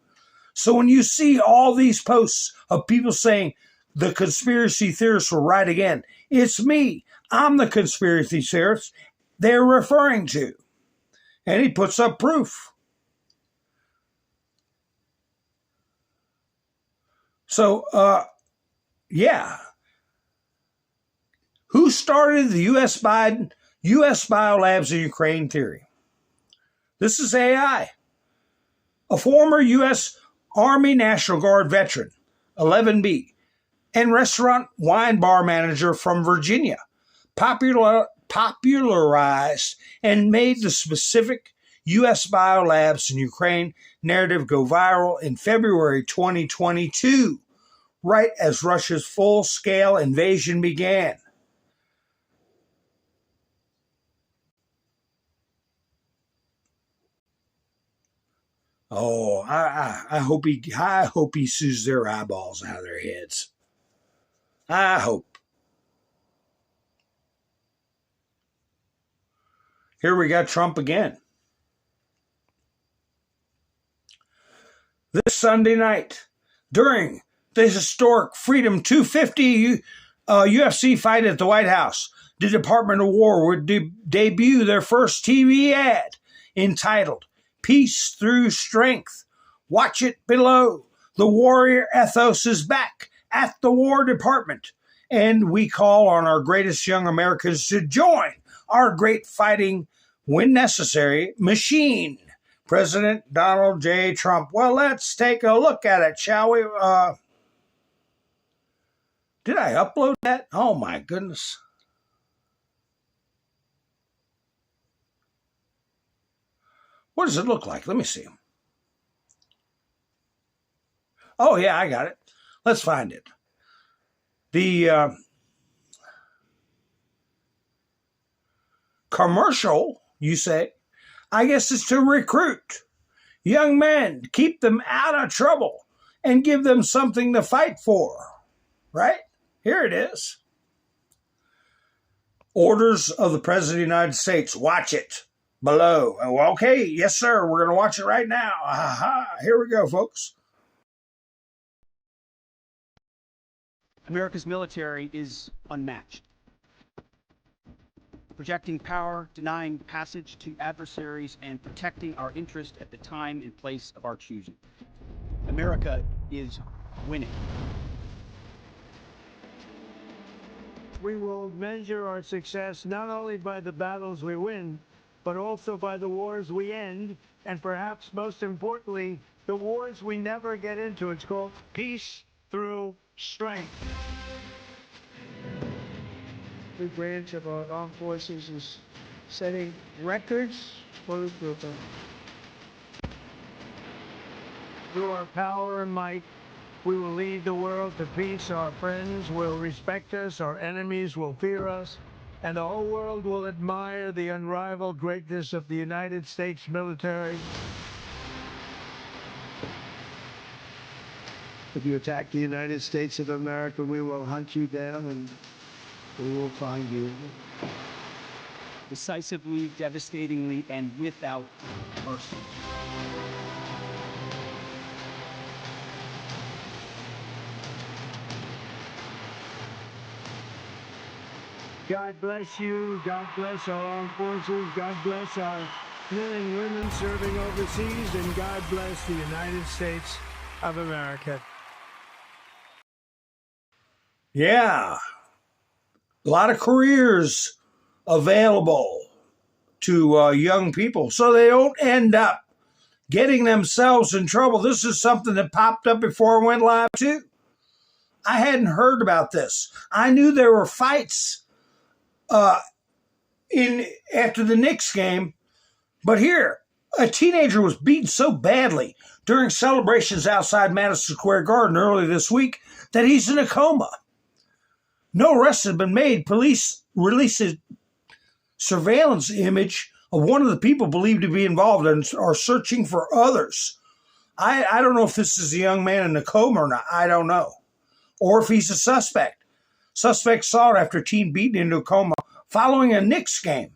So when you see all these posts of people saying the conspiracy theorists were right again, it's me. I'm the conspiracy theorist they're referring to. And he puts up proof. So, yeah. Who started the U.S. biolabs in Ukraine theory? This is AI. A former U.S. Army National Guard veteran, 11B, and restaurant wine bar manager from Virginia, popularized and made the specific U.S. biolabs in Ukraine narrative go viral in February 2022, right as Russia's full-scale invasion began. Oh, I hope he sues their eyeballs out of their heads. I hope. Here we got Trump again. This Sunday night, during the historic Freedom 250 UFC fight at the White House, the Department of War would debut their first TV ad entitled Peace Through Strength. Watch it below. The warrior ethos is back at the War Department, and we call on our greatest young Americans to join our great fighting, when necessary, machine. President Donald J. Trump. Well, let's take a look at it, shall we? Did I upload that? Oh, my goodness. What does it look like? Let me see. Oh, yeah, I got it. Let's find it. The commercial, you say, I guess it's to recruit young men, keep them out of trouble, and give them something to fight for, right? Here it is. Orders of the President of the United States. Watch it below. Oh, okay, yes, sir. We're going to watch it right now. Aha, here we go, folks. America's military is unmatched. Projecting power, denying passage to adversaries, and protecting our interest at the time and place of our choosing. America is winning. We will measure our success not only by the battles we win, but also by the wars we end, and perhaps most importantly, the wars we never get into. It's called peace through strength. Every branch of our armed forces is setting records for recruitment. Through our power and might, we will lead the world to peace. Our friends will respect us, our enemies will fear us, and the whole world will admire the unrivaled greatness of the United States military. If you attack the United States of America, we will hunt you down and we will find you. Decisively, devastatingly, and without mercy. God bless you. God bless our armed forces. God bless our men and women serving overseas. And God bless the United States of America. Yeah, a lot of careers available to young people so they don't end up getting themselves in trouble. This is something that popped up before I went live too. I hadn't heard about this. I knew there were fights in after the Knicks game, but here a teenager was beaten so badly during celebrations outside Madison Square Garden early this week that he's in a coma. No arrests have been made. Police released a surveillance image of one of the people believed to be involved and are searching for others. I don't know if this is a young man in a coma or not. I don't know. Or if he's a suspect. Suspect sought after teen beaten into a coma following a Knicks game.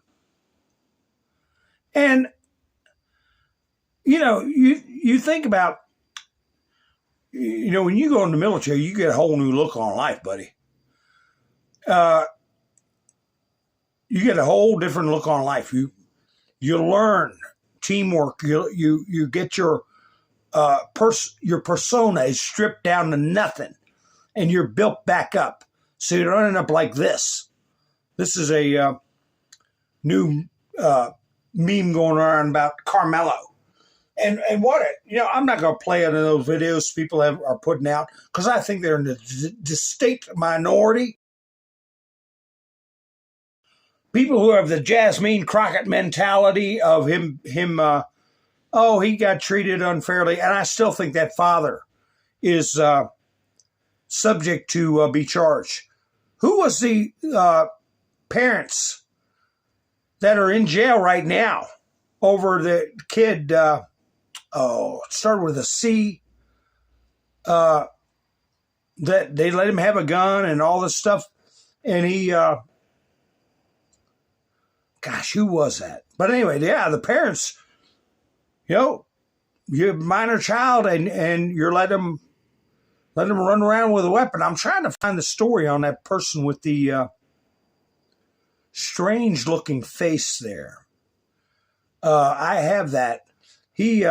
And, you think about, when you go in the military, you get a whole new look on life, buddy. You get a whole different look on life. You learn teamwork. You get your persona is stripped down to nothing, and you're built back up. So you don't end up like this. This is a new meme going around about Carmelo. And what I'm not going to play any of those videos people are putting out because I think they're in the distinct minority. People who have the Jasmine Crockett mentality of him, he got treated unfairly. And I still think that father is subject to be charged. Who was the parents that are in jail right now over the kid, it started with a C, that they let him have a gun and all this stuff. And he... Gosh, who was that? But anyway, yeah, the parents, you have a minor child and you're letting them run around with a weapon. I'm trying to find the story on that person with the strange looking face there. I have that. He,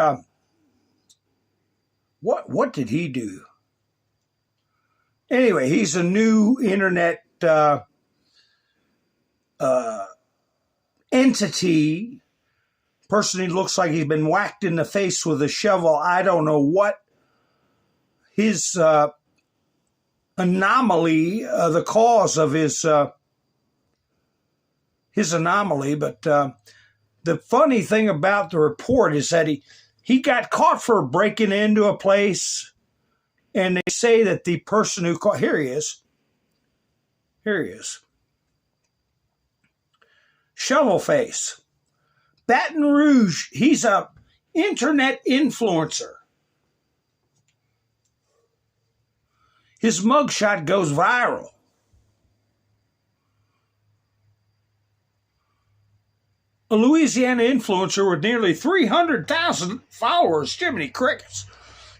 what did he do? Anyway, he's a new internet, entity, person who looks like he's been whacked in the face with a shovel. I don't know what his anomaly, the cause of his anomaly. But the funny thing about the report is that he got caught for breaking into a place, and they say that the person who caught, here he is. Shovel face. Baton Rouge, he's a internet influencer. His mugshot goes viral. A Louisiana influencer with nearly 300,000 followers, Jiminy Crickets,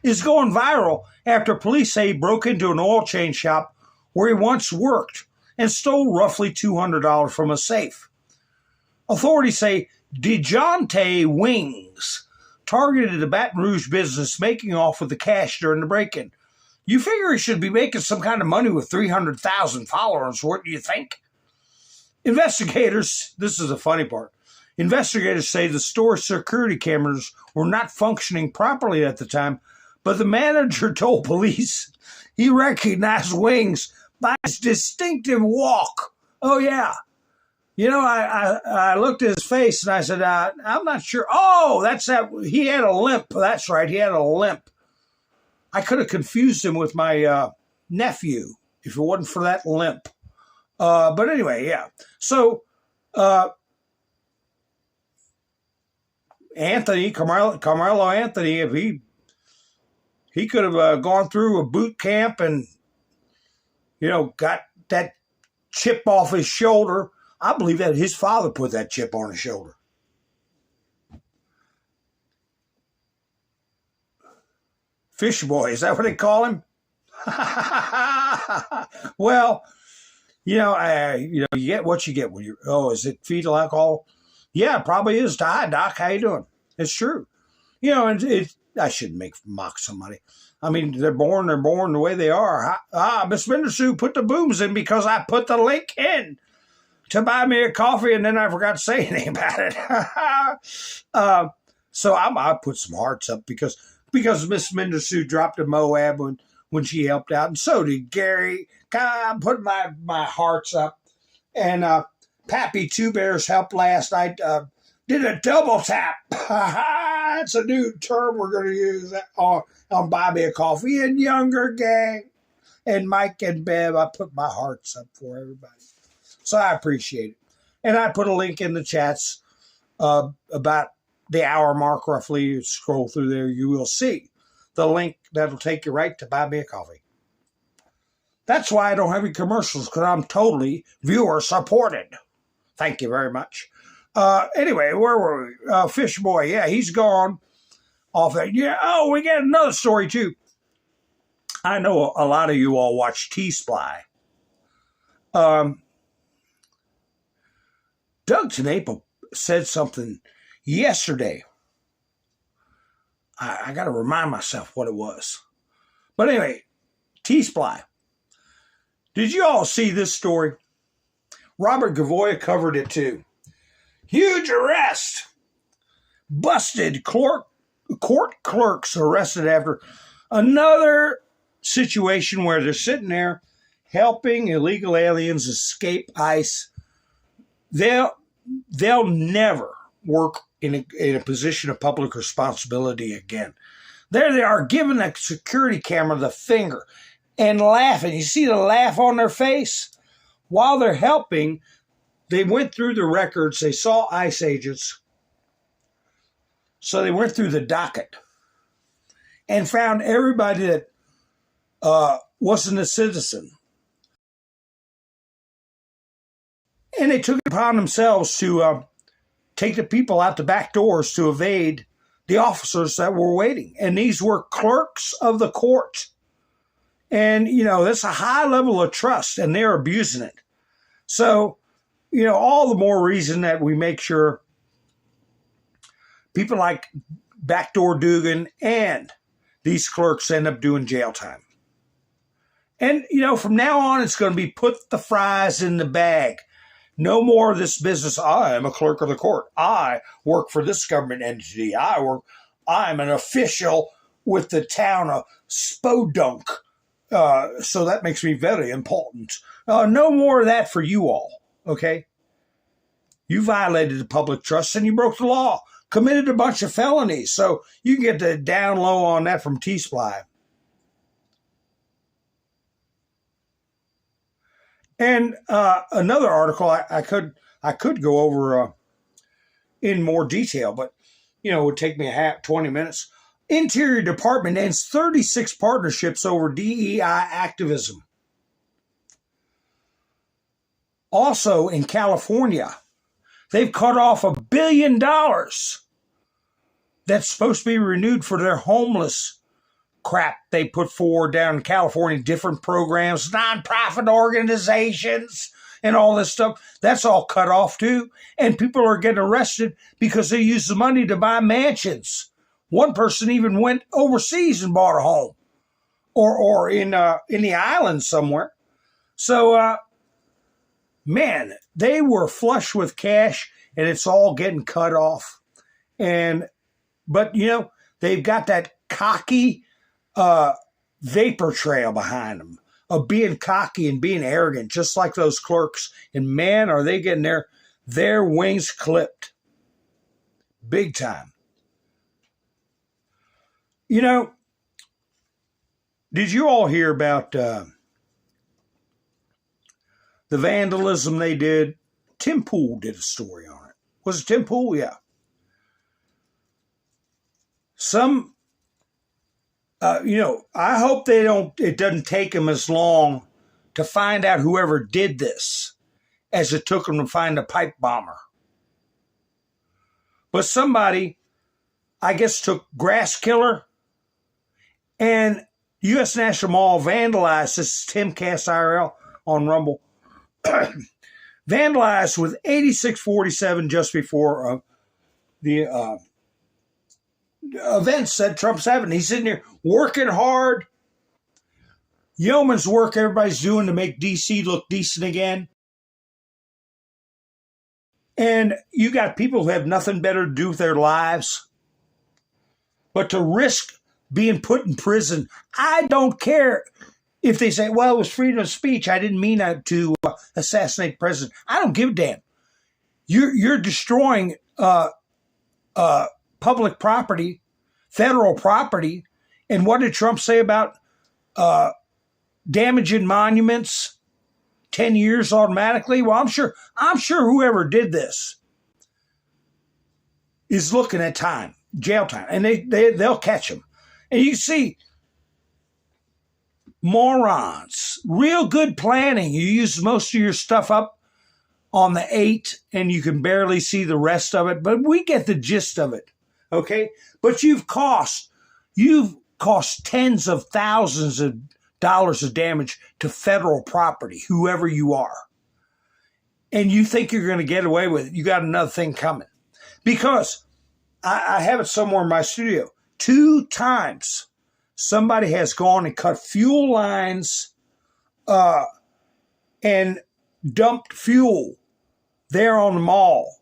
is going viral after police say he broke into an oil change shop where he once worked and stole roughly $200 from a safe. Authorities say DeJounte Wings targeted a Baton Rouge business, making off with the cash during the break-in. You figure he should be making some kind of money with 300,000 followers, what do you think? Investigators, this is the funny part, investigators say the store's security cameras were not functioning properly at the time, but the manager told police he recognized Wings by his distinctive walk. Oh, yeah. I looked at his face and I said, I'm not sure. Oh, that's that. He had a limp. That's right. He had a limp. I could have confused him with my nephew if it wasn't for that limp. But anyway, yeah. So Carmelo Anthony, if he could have gone through a boot camp and, got that chip off his shoulder. I believe that his father put that chip on his shoulder. Fish boy, is that what they call him? Well, You get what you get when you're, is it fetal alcohol? Yeah, it probably is. Hi, Doc. How you doing? It's true. And I shouldn't mock somebody. I mean, they're born the way they are. Miss Mendersue put the booms in because I put the link in to buy me a coffee, and then I forgot to say anything about it. So I put some hearts up because Miss Mendersue dropped a Moab when she helped out, and so did Gary. I put my hearts up, and Pappy Two Bears helped last night. Did a double tap. That's a new term we're going to use on Buy Me a Coffee. And Younger Gang and Mike and Bev, I put my hearts up for everybody. So I appreciate it. And I put a link in the chats about the hour mark, roughly. You scroll through there, you will see the link that'll take you right to Buy Me a Coffee. That's why I don't have any commercials, because I'm totally viewer supported. Thank you very much. Anyway, where were we? Fish Boy, yeah, he's gone off that. Yeah, we got another story too. I know a lot of you all watch T-Sply. Doug TenNapel said something yesterday. I got to remind myself what it was. But anyway, T-Sply. Did you all see this story? Robert Gavoya covered it too. Huge arrest. Busted court clerks arrested after another situation where they're sitting there helping illegal aliens escape ICE. They'll never work in a position of public responsibility again. There they are giving a security camera the finger and laughing. You see the laugh on their face? While they're helping, they went through the records. They saw ICE agents. So they went through the docket and found everybody that wasn't a citizen. And they took it upon themselves to take the people out the back doors to evade the officers that were waiting. And these were clerks of the court. And, that's a high level of trust, and they're abusing it. So, all the more reason that we make sure people like Backdoor Dugan and these clerks end up doing jail time. And, from now on, it's going to be put the fries in the bag. No more of this business. I am a clerk of the court. I work for this government entity. I'm an official with the town of Spodunk. So that makes me very important. No more of that for you all, okay? You violated the public trust and you broke the law, committed a bunch of felonies. So you can get the down low on that from T-Sply. And another article I could go over in more detail, but it would take me 20 minutes. Interior Department ends 36 partnerships over DEI activism. Also in California, they've cut off $1 billion that's supposed to be renewed for their homeless crap they put forward down in California, different programs, nonprofit organizations, and all this stuff. That's all cut off too. And people are getting arrested because they use the money to buy mansions. One person even went overseas and bought a home, or in the islands somewhere. So, man, they were flush with cash, and it's all getting cut off. But they've got that cocky vapor trail behind them of being cocky and being arrogant, just like those clerks. And man, are they getting their wings clipped, big time. Did you all hear about the vandalism they did? Tim Pool did a story on it. Was it Tim Pool? Yeah. I hope it doesn't take them as long to find out whoever did this as it took them to find a pipe bomber. But somebody, I guess, took grass killer, and U.S. National Mall vandalized. This is Timcast IRL on Rumble. vandalized with 8647 just before the events that Trump's having. He's sitting here working hard. Yeoman's work everybody's doing to make D.C. look decent again. And you got people who have nothing better to do with their lives but to risk being put in prison. I don't care if they say, well, it was freedom of speech. I didn't mean to assassinate the president. I don't give a damn. You're destroying public property, federal property. And what did Trump say about damaging monuments? 10 years automatically? Well, I'm sure whoever did this is looking at time, jail time, and they'll catch him. And you see morons, real good planning. You use most of your stuff up on the 8 and you can barely see the rest of it, but we get the gist of it. Okay? But you've cost tens of thousands of dollars of damage to federal property, whoever you are. And you think you're going to get away with it. You got another thing coming. Because I have it somewhere in my studio. 2 times somebody has gone and cut fuel lines and dumped fuel there on the mall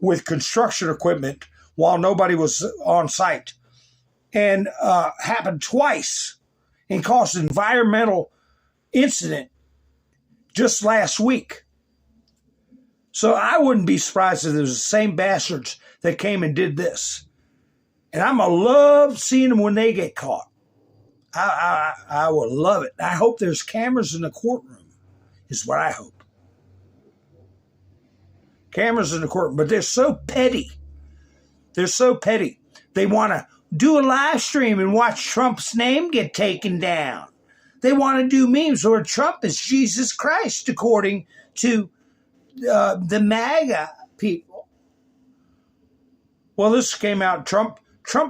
with construction equipment while nobody was on site. And happened twice and caused an environmental incident just last week. So I wouldn't be surprised if it was the same bastards that came and did this. And I'm going to love seeing them when they get caught. I will love it. I hope there's cameras in the courtroom, is what I hope. Cameras in the courtroom. But they're so petty. They're so petty. They want to do a live stream and watch Trump's name get taken down. They want to do memes where Trump is Jesus Christ, according to the MAGA people. Well, this came out. Trump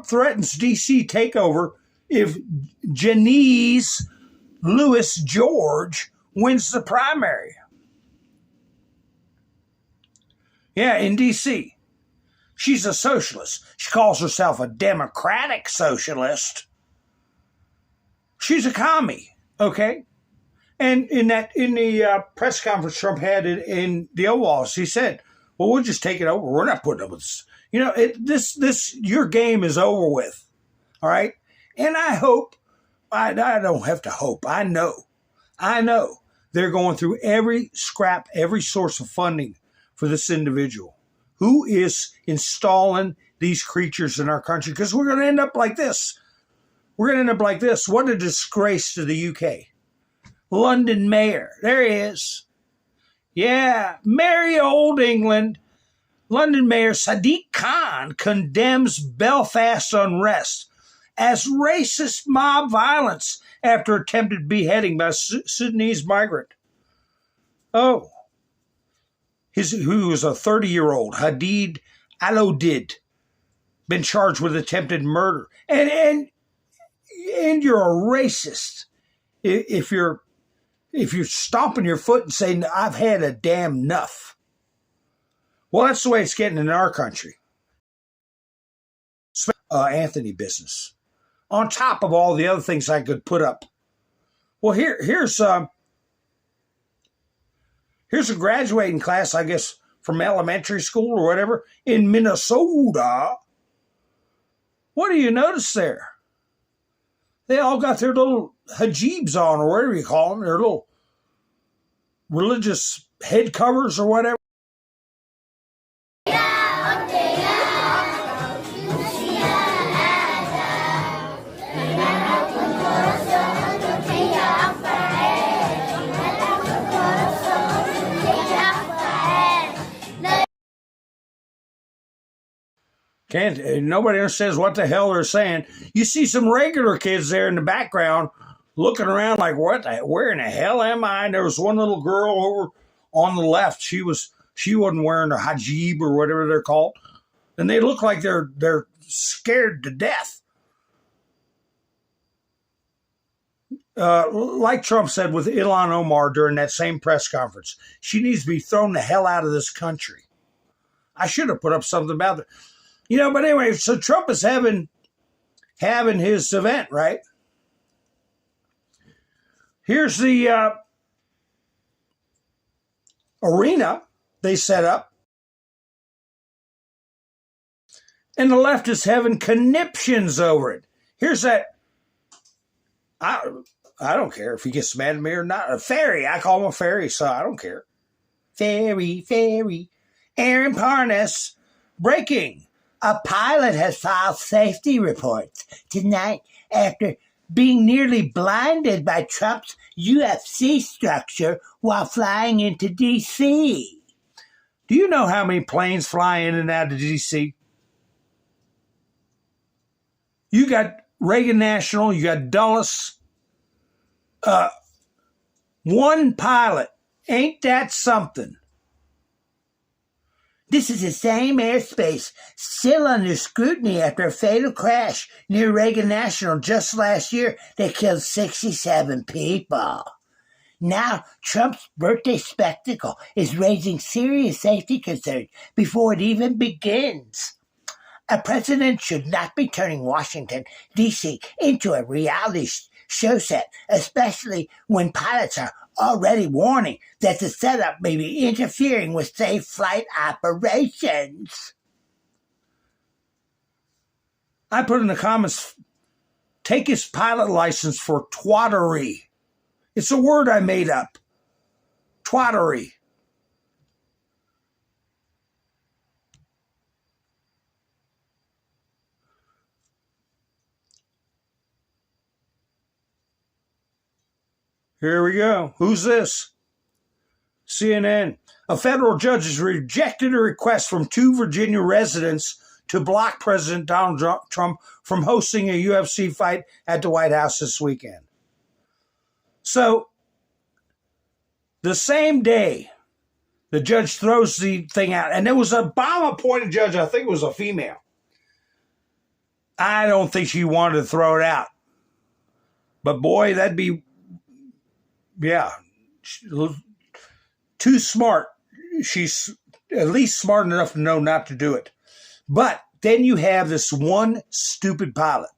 threatens D.C. takeover if Janice Lewis George wins the primary. Yeah, in D.C. She's a socialist. She calls herself a democratic socialist. She's a commie, okay? And in the press conference Trump had in the Oval Office, he said, "Well, we'll just take it over. We're not putting up with this. You know, this your game is over with, all right." And I hope, I don't have to hope. I know they're going through every scrap, every source of funding for this individual. Who is installing these creatures in our country? Because we're going to end up like this. What a disgrace to the UK. London mayor. There he is. Yeah, merry old England. London mayor Sadiq Khan condemns Belfast unrest as racist mob violence after attempted beheading by Sudanese migrant. Oh. Who was a 30-year-old, Hadid Alodid, been charged with attempted murder. And you're a racist if you're stomping your foot and saying, I've had a damn enough. Well, that's the way it's getting in our country. Anthony business. On top of all the other things I could put up. Well, here's a graduating class, I guess, from elementary school or whatever, in Minnesota. What do you notice there? They all got their little hijabs on, or whatever you call them, their little religious head covers or whatever. Nobody understands what the hell they're saying. You see some regular kids there in the background looking around like, where in the hell am I? And there was one little girl over on the left. She wasn't wearing a hijab or whatever they're called. And they look like they're scared to death. like Trump said with Ilhan Omar during that same press conference, she needs to be thrown the hell out of this country. I should have put up something about it. But anyway, so Trump is having his event, right? Here's the arena they set up. And the left is having conniptions over it. Here's that. I don't care if he gets mad at me or not. A fairy. I call him a fairy, so I don't care. Fairy. Aaron Parnas. Breaking. A pilot has filed safety reports tonight after being nearly blinded by Trump's UFC structure while flying into D.C. Do you know how many planes fly in and out of D.C.? You got Reagan National, you got Dulles. One pilot. Ain't that something? This is the same airspace still under scrutiny after a fatal crash near Reagan National just last year that killed 67 people. Now, Trump's birthday spectacle is raising serious safety concerns before it even begins. A president should not be turning Washington, D.C. into a reality show set, especially when pilots are already warning that the setup may be interfering with safe flight operations. I put in the comments, take his pilot license for twattery. It's a word I made up. Twattery. Here we go. Who's this? CNN. A federal judge has rejected a request from 2 Virginia residents to block President Donald Trump from hosting a UFC fight at the White House this weekend. So, the same day, the judge throws the thing out, and there was an Obama-appointed judge, I think it was a female. I don't think she wanted to throw it out. But boy, that'd be, too smart. She's at least smart enough to know not to do it. But then you have this one stupid pilot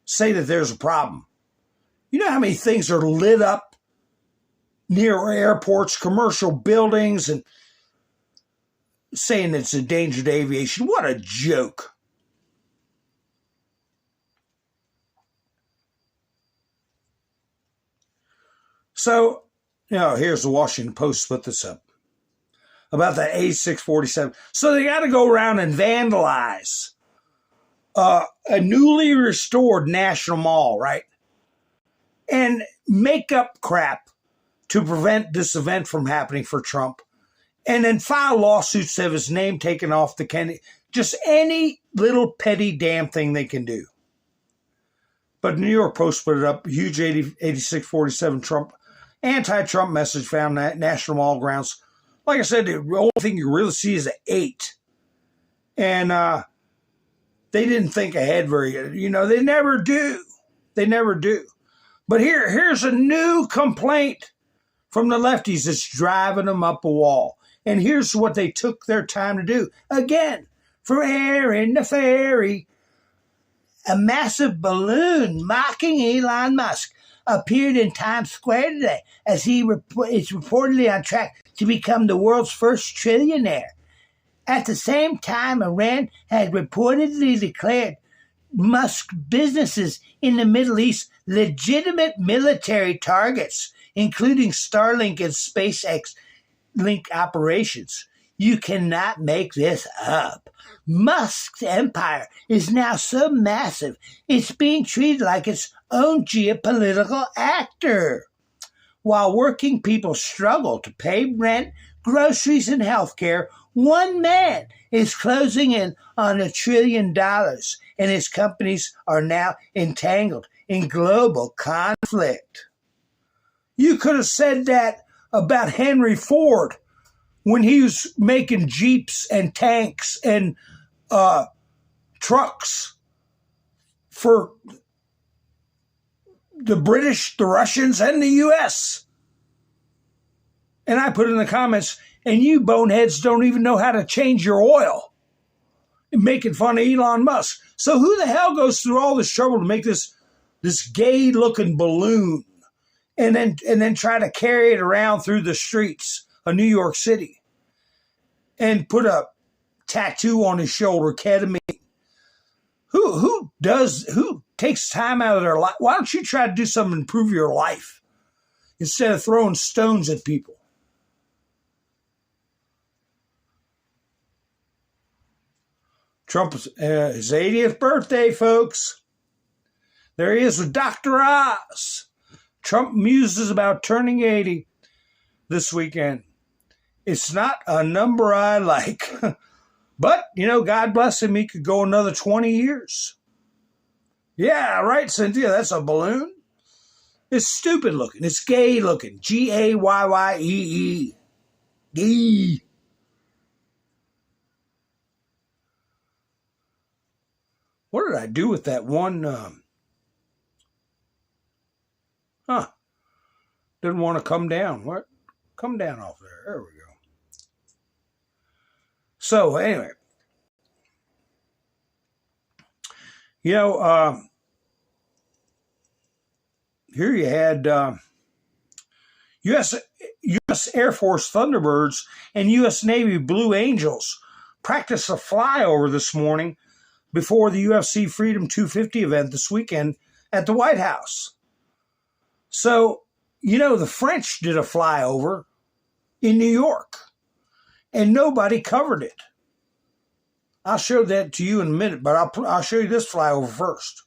say that there's a problem. You know how many things are lit up near airports, commercial buildings, and saying it's endangered aviation? What a joke. So, here's the Washington Post put this up about the A647. So they got to go around and vandalize a newly restored National Mall, right? And make up crap to prevent this event from happening for Trump. And then file lawsuits to have his name taken off the Kennedy. Just any little petty damn thing they can do. But New York Post put it up, huge 8647 Trump, anti-Trump message found at National Mall grounds. Like I said, the only thing you really see is an 8. And they didn't think ahead very good. They never do. They never do. But here's a new complaint from the lefties that's driving them up a wall. And here's what they took their time to do. Again, for Aaron the Fairy, a massive balloon mocking Elon Musk appeared in Times Square today as he is reportedly on track to become the world's first trillionaire. At the same time, Iran had reportedly declared Musk businesses in the Middle East legitimate military targets, including Starlink and SpaceX link operations. You cannot make this up. Musk's empire is now so massive, it's being treated like its own geopolitical actor. While working people struggle to pay rent, groceries, and healthcare, one man is closing in on $1 trillion, and his companies are now entangled in global conflict. You could have said that about Henry Ford when he was making Jeeps and tanks and trucks for the British, the Russians, and the U.S. And I put in the comments, and you boneheads don't even know how to change your oil. And making fun of Elon Musk. So who the hell goes through all this trouble to make this gay-looking balloon and then try to carry it around through the streets of New York City and put a tattoo on his shoulder, ketamine? Who takes time out of their life? Why don't you try to do something to improve your life instead of throwing stones at people? Trump's his 80th birthday, folks. There he is with Dr. Oz. Trump muses about turning 80 this weekend. It's not a number I like. But, God bless him, he could go another 20 years. Yeah, right, Cynthia, that's a balloon. It's stupid looking. It's gay looking. Gayee. Gay. What did I do with that one? Didn't want to come down. What? Come down off there. There we go. So, anyway. Here you had U.S. Air Force Thunderbirds and U.S. Navy Blue Angels practice a flyover this morning before the UFC Freedom 250 event this weekend at the White House. So, the French did a flyover in New York, and nobody covered it. I'll show that to you in a minute, but I'll show you this flyover first.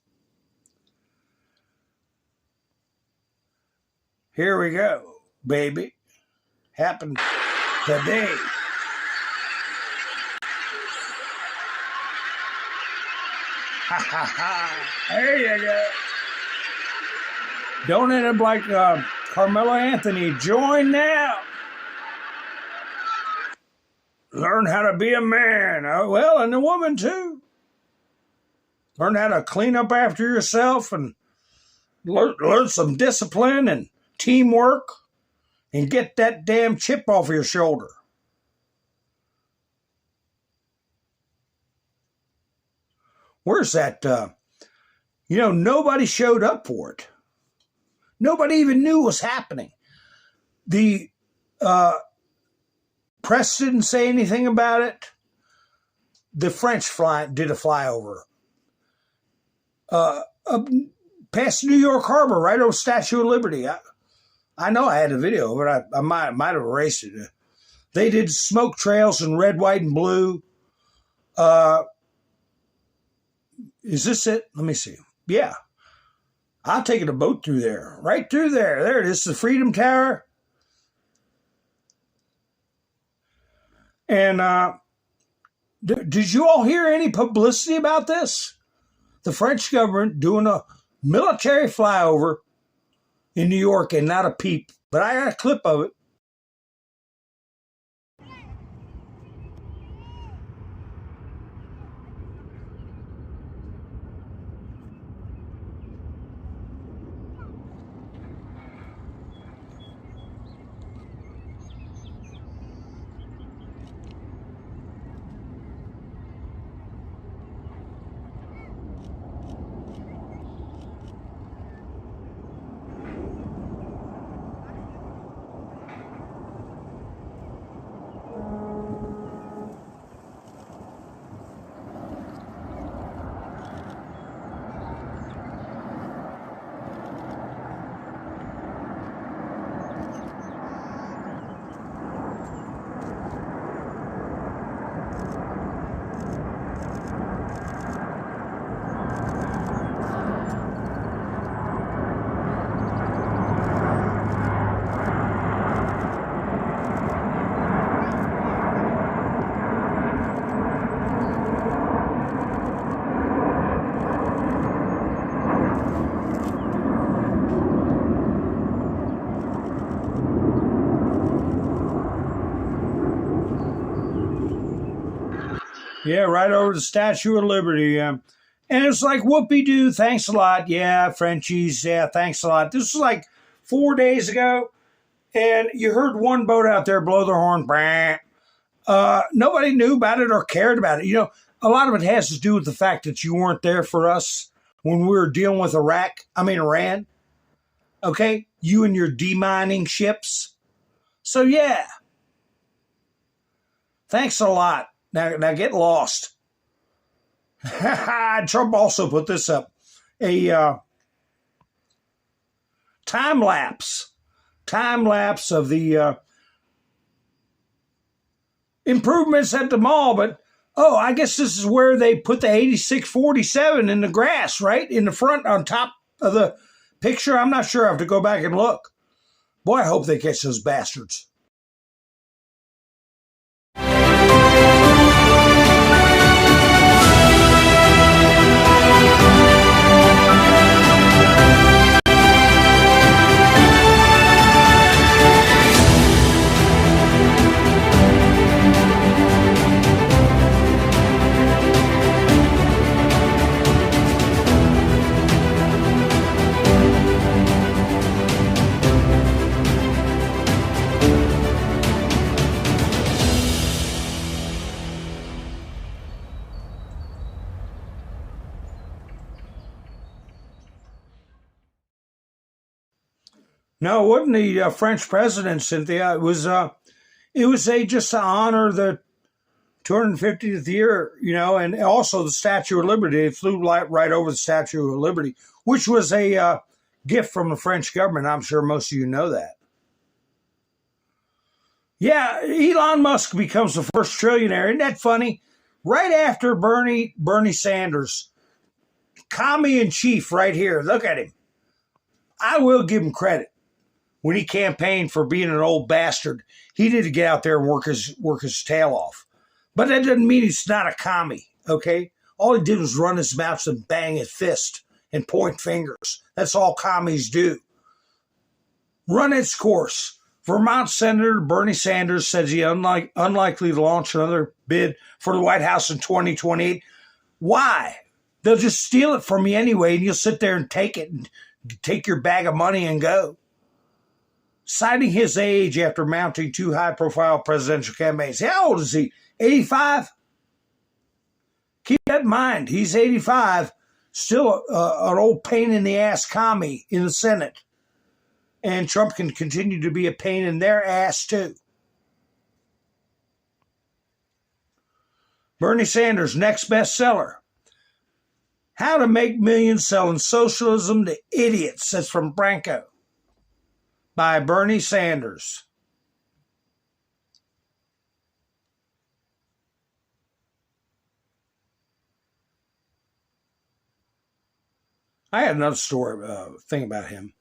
Here we go, baby. Happened today. Ha ha ha. There you go. Don't end up like Carmelo Anthony. Join now. Learn how to be a man. Well, and a woman too. Learn how to clean up after yourself and learn some discipline and teamwork and get that damn chip off your shoulder. Where's that? Nobody showed up for it. Nobody even knew what was happening. The press didn't say anything about it. The French did a flyover past New York Harbor, right over Statue of Liberty. I know I had a video, but I might have erased it. They did smoke trails in red, white, and blue. Is this it? Let me see. Yeah. I'll take a boat through there. Right through there. There it is, the Freedom Tower. And did you all hear any publicity about this? The French government doing a military flyover in New York and not a peep. But I got a clip of it. Yeah, right over the Statue of Liberty. And it's like, whoopee-doo, thanks a lot. Yeah, Frenchies, yeah, thanks a lot. This was like 4 days ago, and you heard one boat out there blow their horn. Nobody knew about it or cared about it. A lot of it has to do with the fact that you weren't there for us when we were dealing with Iran. Okay? You and your demining ships. So, yeah. Thanks a lot. Now get lost. Trump also put this up. A time lapse of the improvements at the mall. But, I guess this is where they put the 8647 in the grass, right? In the front on top of the picture. I'm not sure. I have to go back and look. Boy, I hope they catch those bastards. No, it wasn't the French president, Cynthia. It was just to honor the 250th year, and also the Statue of Liberty. They flew right over the Statue of Liberty, which was a gift from the French government. I'm sure most of you know that. Yeah, Elon Musk becomes the first trillionaire. Isn't that funny? Right after Bernie Sanders, commie in chief right here. Look at him. I will give him credit. When he campaigned for being an old bastard, he did get out there and work his tail off. But that doesn't mean he's not a commie, okay? All he did was run his mouth and bang his fist and point fingers. That's all commies do. Run its course. Vermont Senator Bernie Sanders says he's unlikely to launch another bid for the White House in 2028. Why? They'll just steal it from you anyway, and you'll sit there and take it and take your bag of money and go. Citing his age after mounting 2 high-profile presidential campaigns. How old is he? 85? Keep that in mind. He's 85, still an old pain-in-the-ass commie in the Senate. And Trump can continue to be a pain in their ass, too. Bernie Sanders' next bestseller. How to Make Millions Selling Socialism to Idiots. That's from Branco. By Bernie Sanders. I had another story, thing about him.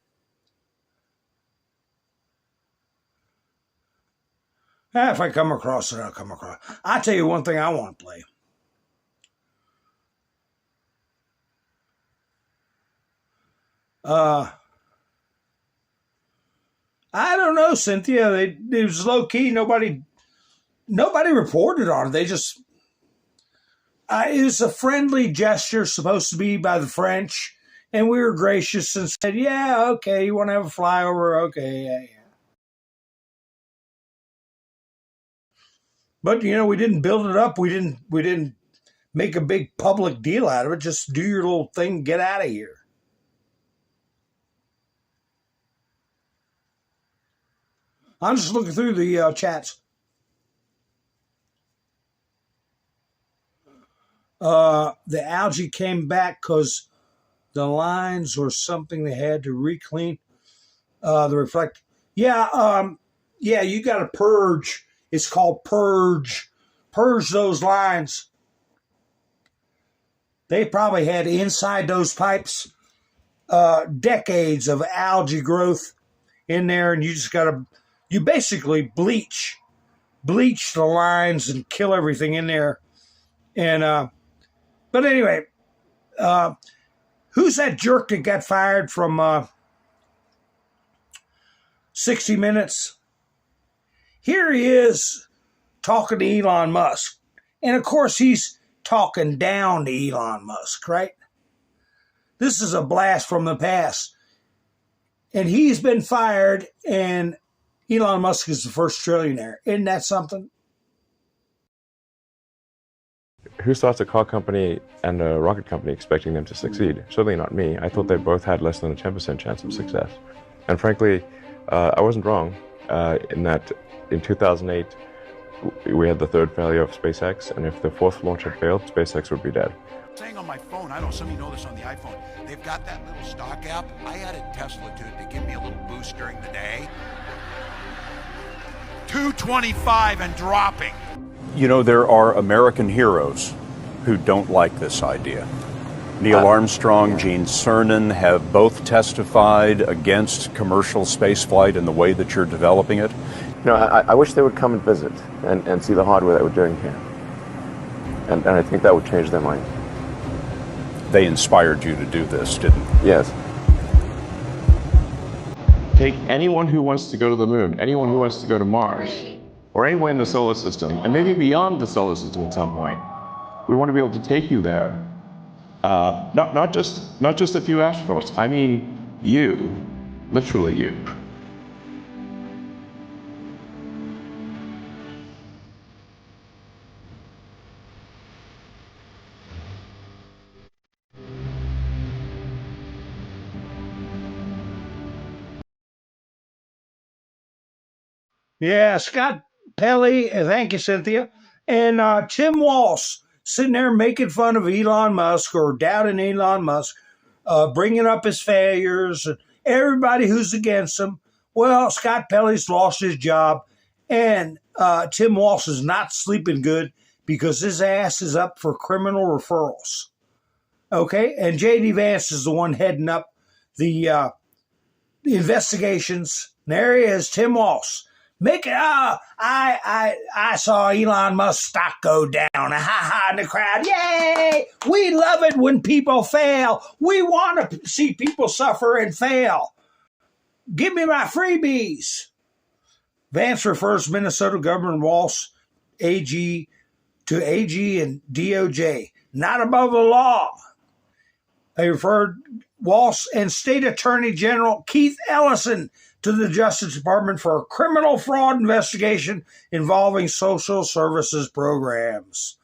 If I come across it, I'll come across it. I'll tell you one thing I want to play. I don't know, Cynthia. It was low key. Nobody reported on it. They just it was a friendly gesture, supposed to be by the French, and we were gracious and said, "Yeah, okay. You want to have a flyover? Okay, yeah." But we didn't build it up. We didn't make a big public deal out of it. Just do your little thing, get out of here. I'm just looking through the chats. The algae came back because the lines or something they had to re-clean the reflect. Yeah, you got to purge. It's called purge. Purge those lines. They probably had inside those pipes decades of algae growth in there, and you basically bleach the lines and kill everything in there. And but anyway, who's that jerk that got fired from 60 Minutes? Here he is talking to Elon Musk. And of course, he's talking down to Elon Musk, right? This is a blast from the past. And he's been fired, and Elon Musk is the first trillionaire. Isn't that something? Who starts a car company and a rocket company expecting them to succeed? Certainly not me. I thought they both had less than a 10% chance of success. And frankly, I wasn't wrong in that in 2008, we had the third failure of SpaceX, and if the fourth launch had failed, SpaceX would be dead. Saying on my phone, I don't know, some of you know this on the iPhone, they've got that little stock app. I added Tesla to it to give me a little boost during the day. 225 and dropping. You know, there are American heroes who don't like this idea. Neil Armstrong, Gene Cernan have both testified against commercial spaceflight in the way that you're developing it. You know, I wish they would come and visit and see the hardware that we're doing here. And I think that would change their mind. They inspired you to do this, didn't they? Yes. Take anyone who wants to go to the moon, anyone who wants to go to Mars, or anywhere in the solar system, and maybe beyond the solar system at some point. We want to be able to take you there. Not just a few astronauts. I mean, you, literally you. Yeah, Scott Pelley, thank you, Cynthia, and Tim Walsh sitting there making fun of Elon Musk or doubting Elon Musk, bringing up his failures, and everybody who's against him. Well, Scott Pelley's lost his job, and Tim Walsh is not sleeping good because his ass is up for criminal referrals. Okay, and J.D. Vance is the one heading up the investigations. And there he is, Tim Walsh. I saw Elon Musk stock go down. Ha ha in the crowd. Yay! We love it when people fail. We want to see people suffer and fail. Give me my freebies. Vance refers Minnesota Governor Walsh, AG, to AG and DOJ. Not above the law. They referred Walsh and State Attorney General Keith Ellison to the Justice Department for a criminal fraud investigation involving social services programs.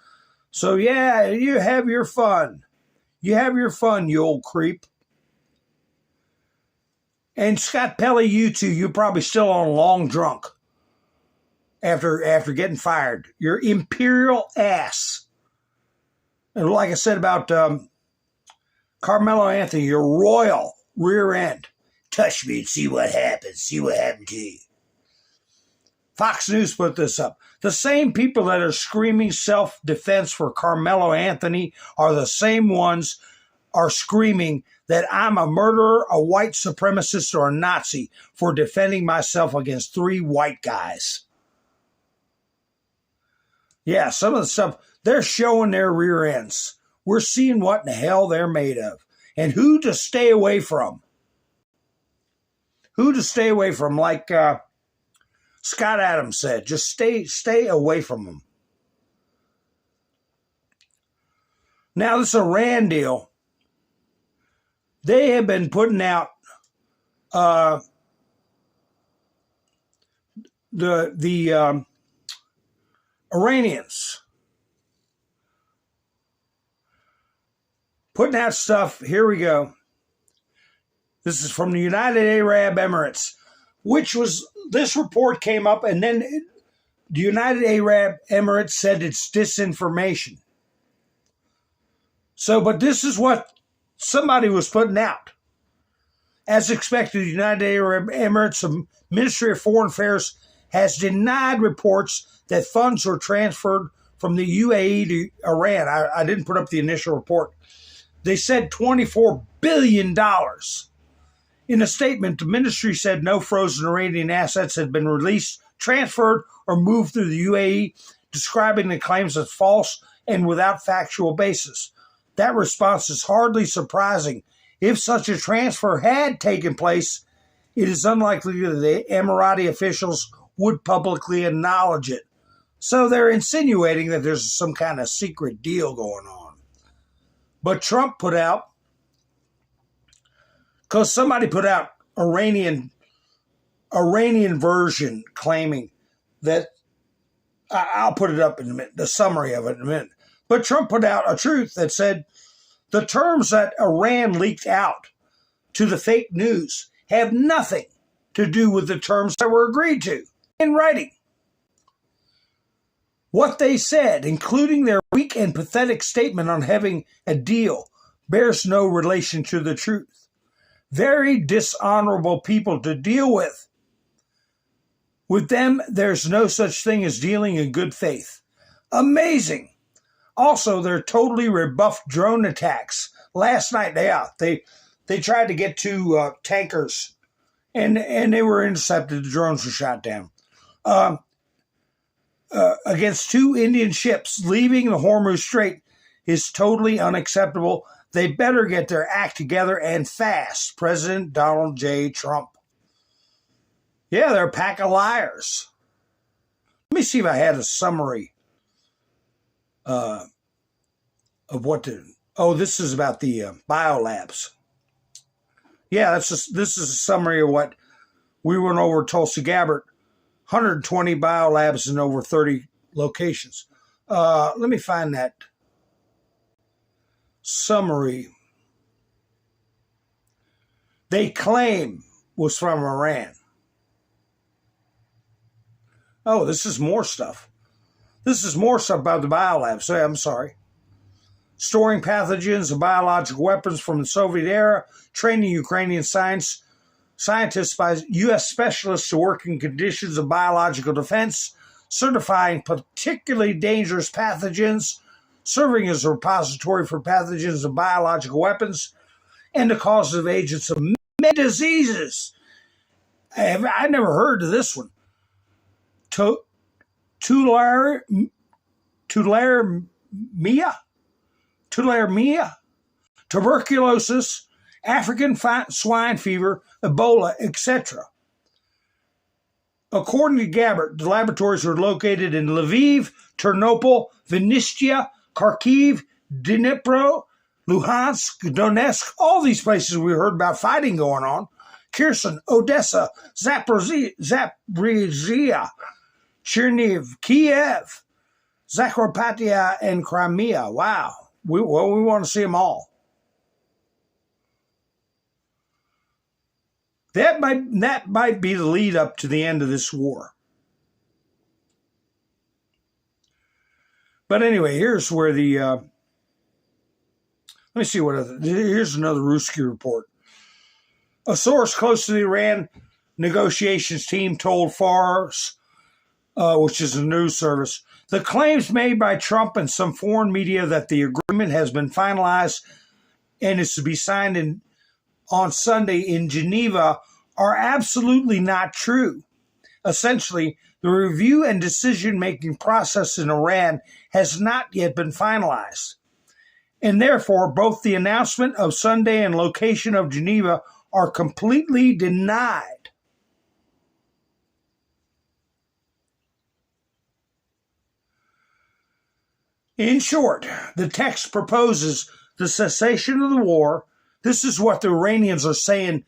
So, yeah, you have your fun. You have your fun, you old creep. And Scott Pelley, you too, you're probably still on long drunk after getting fired. Your imperial ass. And like I said about Carmelo Anthony, your royal rear end. Touch me and see what happens. See what happened to you. Fox News put this up. The same people that are screaming self-defense for Carmelo Anthony are the same ones are screaming that I'm a murderer, a white supremacist, or a Nazi for defending myself against 3 white guys. Yeah, some of the stuff, they're showing their rear ends. We're seeing what in the hell they're made of and who to stay away from. Who to stay away from, like Scott Adams said. Just stay away from them. Now, this Iran deal, they have been putting out the Iranians putting out stuff. Here we go. This is from the United Arab Emirates, which was, this report came up, and then the United Arab Emirates said it's disinformation. So, but this is what somebody was putting out. As expected, the United Arab Emirates, the Ministry of Foreign Affairs, has denied reports that funds were transferred from the UAE to Iran. I didn't put up the initial report. They said $24 billion. In a statement, the ministry said no frozen Iranian assets had been released, transferred, or moved through the UAE, describing the claims as false and without factual basis. That response is hardly surprising. If such a transfer had taken place, it is unlikely that the Emirati officials would publicly acknowledge it. So they're insinuating that there's some kind of secret deal going on. But Trump put out, because somebody put out Iranian version claiming that, I'll put it up in a minute, the summary of it in a minute. But Trump put out a truth that said the terms that Iran leaked out to the fake news have nothing to do with the terms that were agreed to in writing. What they said, including their weak and pathetic statement on having a deal, bears no relation to the truth. Very dishonorable people to deal with. With them, there's no such thing as dealing in good faith. Amazing. Also, their totally rebuffed drone attacks. Last night, they tried to get two tankers, and they were intercepted. The drones were shot down. Against two Indian ships leaving the Hormuz Strait is totally unacceptable. They better get their act together and fast. President Donald J. Trump. Yeah, they're a pack of liars. Let me see if I had a summary of what to... Oh, this is about the biolabs. Yeah, this is a summary of what we went over Tulsi Gabbard. 120 biolabs in over 30 locations. Let me find that summary. They claim was from Iran. Oh, this is more stuff. This is more stuff about the biolabs. I'm sorry. Storing pathogens and biological weapons from the Soviet era, training Ukrainian scientists by U.S. specialists to work in conditions of biological defense, certifying particularly dangerous pathogens, serving as a repository for pathogens of biological weapons, and the causes of agents of many diseases. I never heard of this one. Tularemia, tuberculosis, African swine fever, Ebola, etc. According to Gabbard, the laboratories are located in Lviv, Ternopil, Vinnytsia, Kharkiv, Dnipro, Luhansk, Donetsk, all these places we heard about fighting going on. Kherson, Odessa, Zaporizhia, Chernihiv, Kiev, Zakarpattia, and Crimea. Wow. We want to see them all. That might be the lead up to the end of this war. But anyway, here's where the let me see what other. Here's another Ruski report. A source close to the Iran negotiations team told Fars, which is a news service, the claims made by Trump and some foreign media that the agreement has been finalized and is to be signed on Sunday in Geneva are absolutely not true. Essentially, the review and decision-making process in Iran has not yet been finalized. And therefore, both the announcement of Sunday and location of Geneva are completely denied. In short, the text proposes the cessation of the war. This is what the Iranians are saying,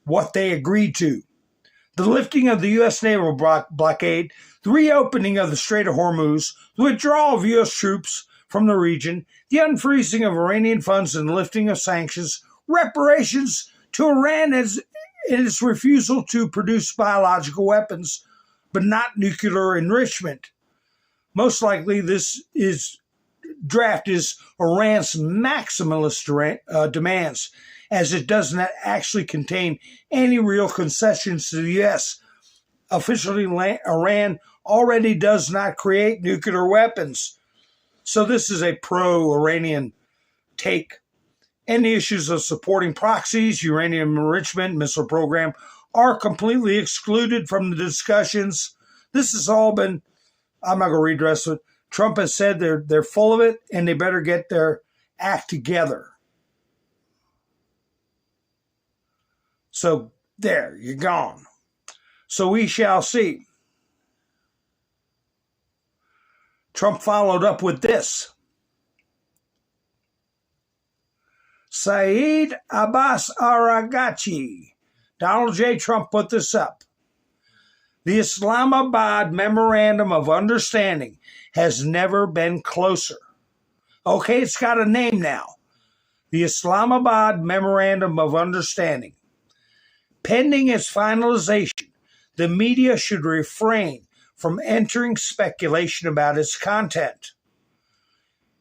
what they agreed to. The lifting of the U.S. naval blockade, the reopening of the Strait of Hormuz, the withdrawal of U.S. troops from the region, the unfreezing of Iranian funds and the lifting of sanctions, reparations to Iran in its refusal to produce biological weapons, but not nuclear enrichment. Most likely this draft is Iran's maximalist demands, as it does not actually contain any real concessions to the U.S. Officially, Iran already does not create nuclear weapons. So this is a pro-Iranian take. And the issues of supporting proxies, uranium enrichment, missile program are completely excluded from the discussions. This has all been, I'm not going to read the rest of it. Trump has said they're full of it and they better get their act together. So there, you're gone. So we shall see. Trump followed up with this. Saeed Abbas Aragachi. Donald J. Trump put this up. The Islamabad Memorandum of Understanding has never been closer. Okay, it's got a name now. The Islamabad Memorandum of Understanding. Pending its finalization, the media should refrain from entering speculation about its content.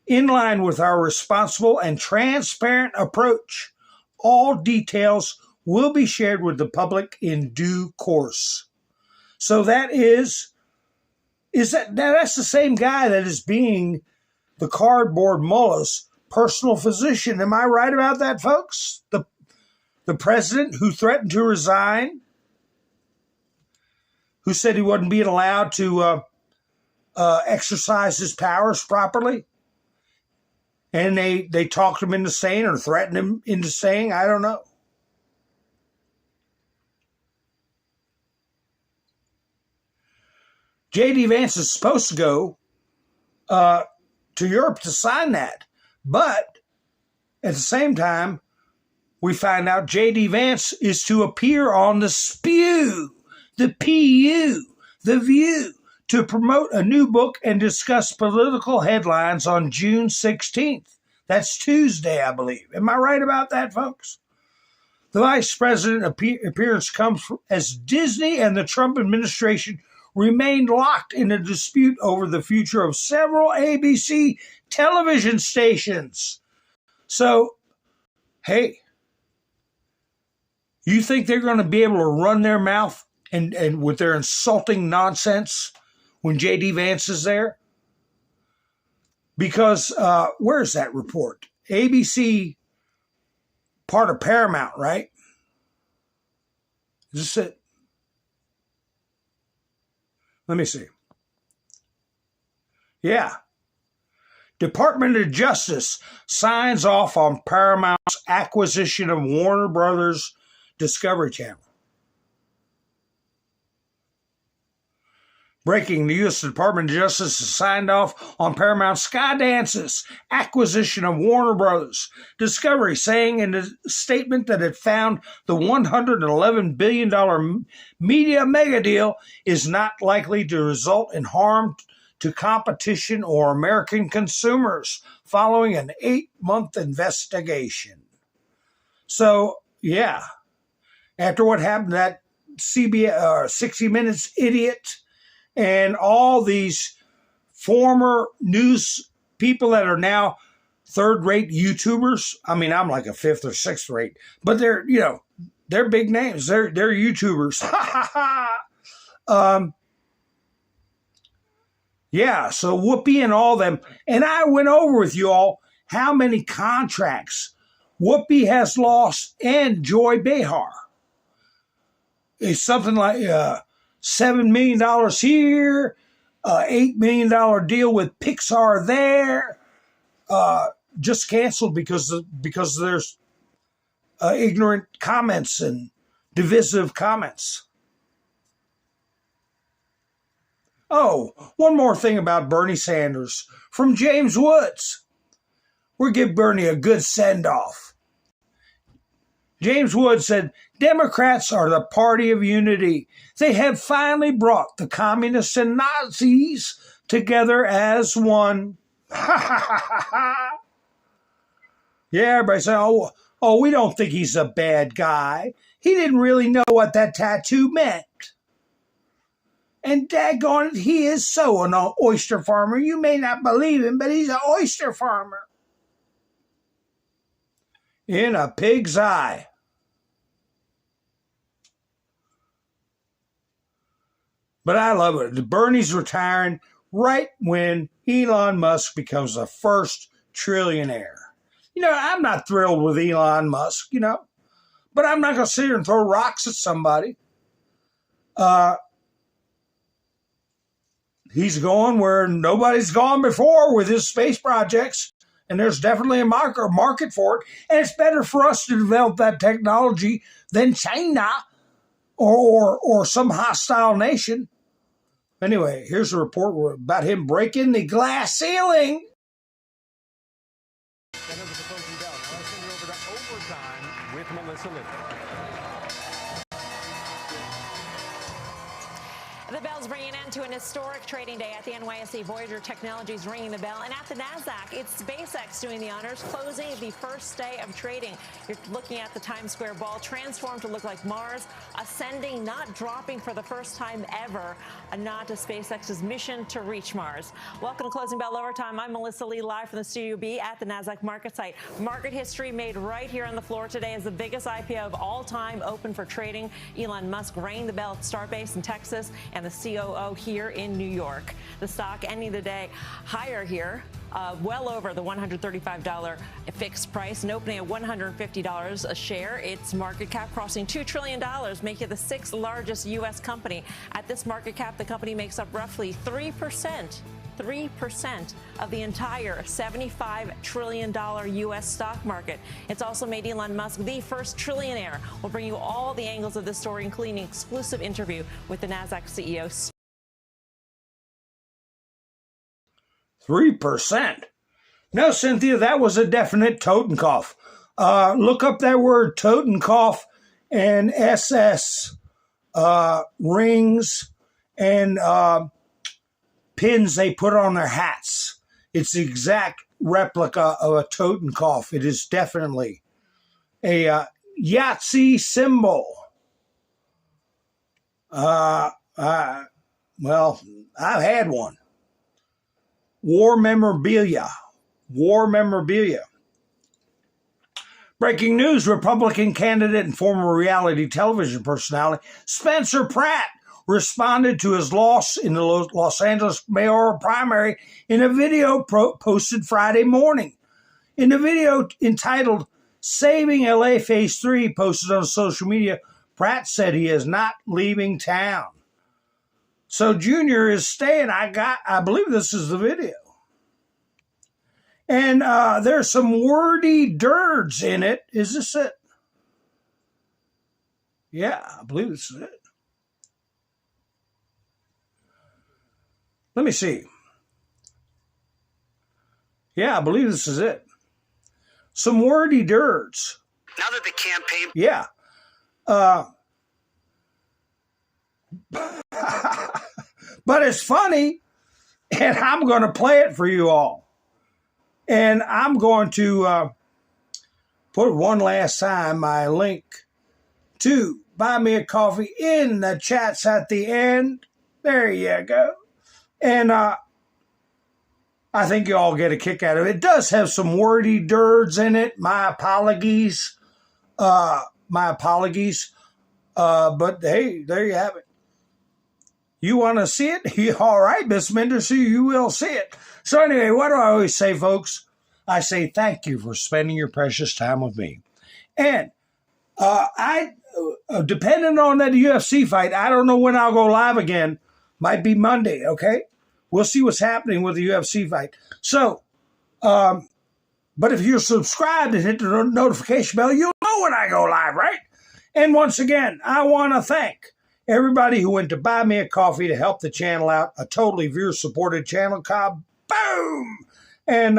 In line with our responsible and transparent approach, all details will be shared with the public in due course. So that's the same guy that is being the cardboard mullah's personal physician. Am I right about that, folks? The president who threatened to resign, who said he wasn't being allowed to exercise his powers properly. And they talked him into saying or threatened him into saying, I don't know. J.D. Vance is supposed to go to Europe to sign that. But at the same time, we find out J.D. Vance is to appear on the Spew, the PU, the View, to promote a new book and discuss political headlines on June 16th. That's Tuesday, I believe. Am I right about that, folks? The vice president appearance comes as Disney and the Trump administration remained locked in a dispute over the future of several ABC television stations. So, hey, you think they're going to be able to run their mouth and with their insulting nonsense when J.D. Vance is there? Because where's that report? ABC, part of Paramount, right? Is this it? Let me see. Yeah. Department of Justice signs off on Paramount's acquisition of Warner Brothers Discovery Channel. Breaking, the U.S. Department of Justice has signed off on Paramount Skydance's acquisition of Warner Brothers Discovery, saying in a statement that it found the $111 billion media mega deal is not likely to result in harm to competition or American consumers following an 8-month investigation. So, yeah, after what happened to that CBS 60 Minutes idiot and all these former news people that are now third-rate YouTubers. I mean, I'm like a fifth or sixth rate, but they're big names. They're YouTubers. Yeah, so Whoopi and all them. And I went over with you all how many contracts Whoopi has lost and Joy Behar. It's something like $7 million here, $8 million deal with Pixar there, just canceled because there's ignorant comments and divisive comments. Oh, one more thing about Bernie Sanders from James Woods. We'll give Bernie a good send-off. James Woods said, Democrats are the party of unity. They have finally brought the communists and Nazis together as one. Yeah, everybody said, oh, we don't think he's a bad guy. He didn't really know what that tattoo meant. And daggone it, he is so an oyster farmer. You may not believe him, but he's an oyster farmer. In a pig's eye. But I love it. Bernie's retiring right when Elon Musk becomes the first trillionaire. I'm not thrilled with Elon Musk, but I'm not going to sit here and throw rocks at somebody. He's going where nobody's gone before with his space projects. And there's definitely a market for it. And it's better for us to develop that technology than China or some hostile nation. Anyway, here's a report about him breaking the glass ceiling. That is the closing bell. Now let's send you over to overtime with Melissa Litter. The bell's bringing an end to an historic trading day at the NYSE. Voyager Technologies ringing the bell. And at the NASDAQ, it's SpaceX doing the honors, closing the first day of trading. You're looking at the Times Square ball transformed to look like Mars, ascending, not dropping for the first time ever, a nod to SpaceX's mission to reach Mars. Welcome to Closing Bell Overtime. I'm Melissa Lee, live from the Studio B at the NASDAQ market site. Market history made right here on the floor today as the biggest IPO of all time open for trading. Elon Musk rang the bell at Starbase in Texas and the COO here in New York. The stock ending the day higher here, well over the $135 fixed price and opening at $150 a share. Its market cap crossing $2 trillion, making it the sixth largest U.S. company. At this market cap, the company makes up roughly 3% of the entire $75 trillion U.S. stock market. It's also made Elon Musk the first trillionaire. We'll bring you all the angles of this story, including an exclusive interview with the NASDAQ CEO. 3%. No, Cynthia, that was a definite Totenkopf. Look up that word Totenkopf and SS rings and pins they put on their hats. It's the exact replica of a Totenkopf. It is definitely a Yahtzee symbol. Well, I've had one. War memorabilia. Breaking news, Republican candidate and former reality television personality Spencer Pratt responded to his loss in the Los Angeles mayoral primary in a video posted Friday morning. In the video entitled Saving LA Phase 3 posted on social media, Pratt said he is not leaving town. So Junior is staying. I believe this is the video. And there's some wordy dirds in it. Is this it? Yeah, I believe this is it. Let me see. Yeah, I believe this is it. Some wordy dirds. Now that the campaign... Yeah. But it's funny, and I'm going to play it for you all. And I'm going to put one last time my link to buy me a coffee in the chats at the end. There you go. And I think you all get a kick out of it. It does have some wordy dirds in it. My apologies. But hey, there you have it. You want to see it? All right, Miss Menderson, you will see it. So anyway, what do I always say, folks? I say thank you for spending your precious time with me. And depending on that UFC fight, I don't know when I'll go live again. Might be Monday, okay? We'll see what's happening with the UFC fight. So, but if you're subscribed and hit the notification bell, you'll know when I go live, right? And once again, I want to thank everybody who went to buy me a coffee to help the channel out. A totally viewer-supported channel. Boom! And,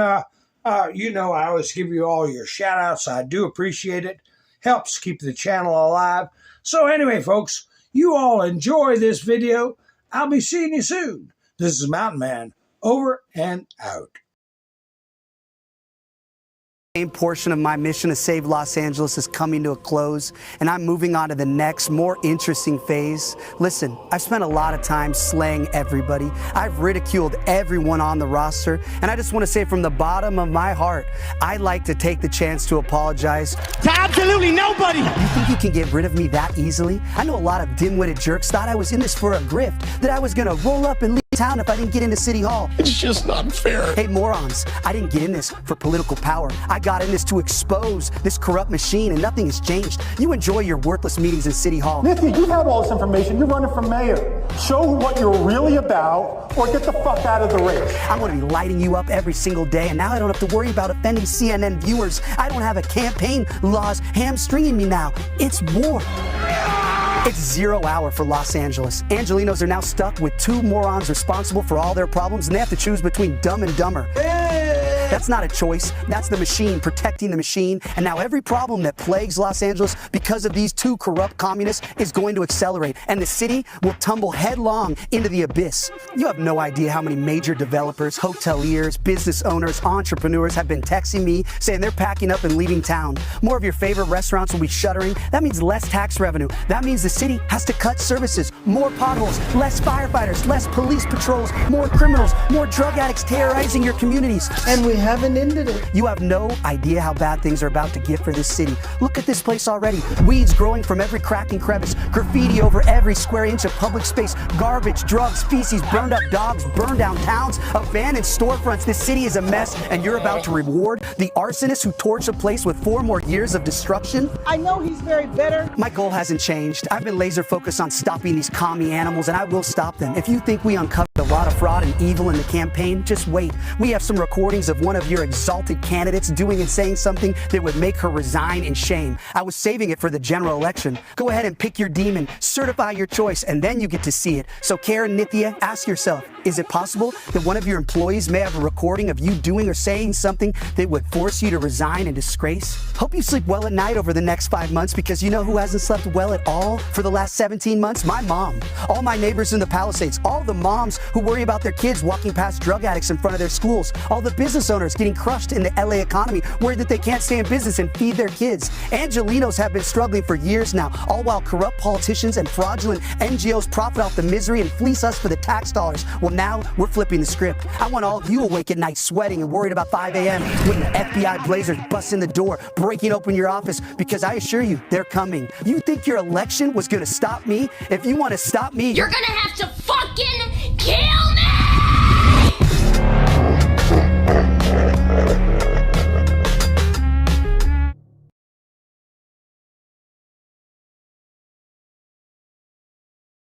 you know, I always give you all your shout-outs. I do appreciate it. Helps keep the channel alive. So anyway, folks, you all enjoy this video. I'll be seeing you soon. This is Mountain Man, over and out. Portion of my mission to save Los Angeles is coming to a close, and I'm moving on to the next, more interesting phase. Listen, I've spent a lot of time slaying everybody. I've ridiculed everyone on the roster, and I just want to say from the bottom of my heart, I'd like to take the chance to apologize to absolutely nobody. You think you can get rid of me that easily? I know a lot of dim-witted jerks thought I was in this for a grift, that I was going to roll up and leave town if I didn't get into City Hall. It's just not fair. Hey, morons, I didn't get in this for political power. I got in this to expose this corrupt machine, and nothing has changed. You enjoy your worthless meetings in City Hall. Nikki, you have all this information. You're running for mayor. Show what you're really about, or get the fuck out of the race. I'm going to be lighting you up every single day, and now I don't have to worry about offending CNN viewers. I don't have a campaign laws hamstringing me now. It's war. It's 0 hour for Los Angeles. Angelinos are now stuck with 2 morons responsible for all their problems, and they have to choose between Dumb and Dumber. That's not a choice. That's the machine protecting the machine. And now every problem that plagues Los Angeles because of these 2 corrupt communists is going to accelerate, and the city will tumble headlong into the abyss. You have no idea how many major developers, hoteliers, business owners, entrepreneurs have been texting me saying they're packing up and leaving town. More of your favorite restaurants will be shuttering. That means less tax revenue. That means the city has to cut services, more potholes, less firefighters, less police patrols, more criminals, more drug addicts terrorizing your communities. And we haven't ended it. You have no idea how bad things are about to get for this city. Look at this place already. Weeds growing from every crack and crevice, graffiti over every square inch of public space, garbage, drugs, feces, burned up dogs, burned down towns, abandoned storefronts. This city is a mess, and you're about to reward the arsonist who torched the place with 4 more years of destruction? I know he's very bitter. My goal hasn't changed. I've been laser focused on stopping these commie animals, and I will stop them. If you think we uncovered a lot of fraud and evil in the campaign, just wait. We have some recordings of one of your exalted candidates doing and saying something that would make her resign in shame. I was saving it for the general election. Go ahead and pick your demon, certify your choice, and then you get to see it. So Karen Nithya, ask yourself, is it possible that one of your employees may have a recording of you doing or saying something that would force you to resign in disgrace? Hope you sleep well at night over the next 5 months, because you know who hasn't slept well at all for the last 17 months? My mom. All my neighbors in the Palisades, all the moms who worry about their kids walking past drug addicts in front of their schools, all the business owners getting crushed in the LA economy, worried that they can't stay in business and feed their kids. Angelinos have been struggling for years now, all while corrupt politicians and fraudulent NGOs profit off the misery and fleece us for the tax dollars. Well, now we're flipping the script. I want all of you awake at night sweating and worried about 5 a.m. when the FBI blazers bust in the door, breaking open your office, because I assure you, they're coming. You think your election was gonna stop me? If you want to stop me, you're gonna have to fucking kill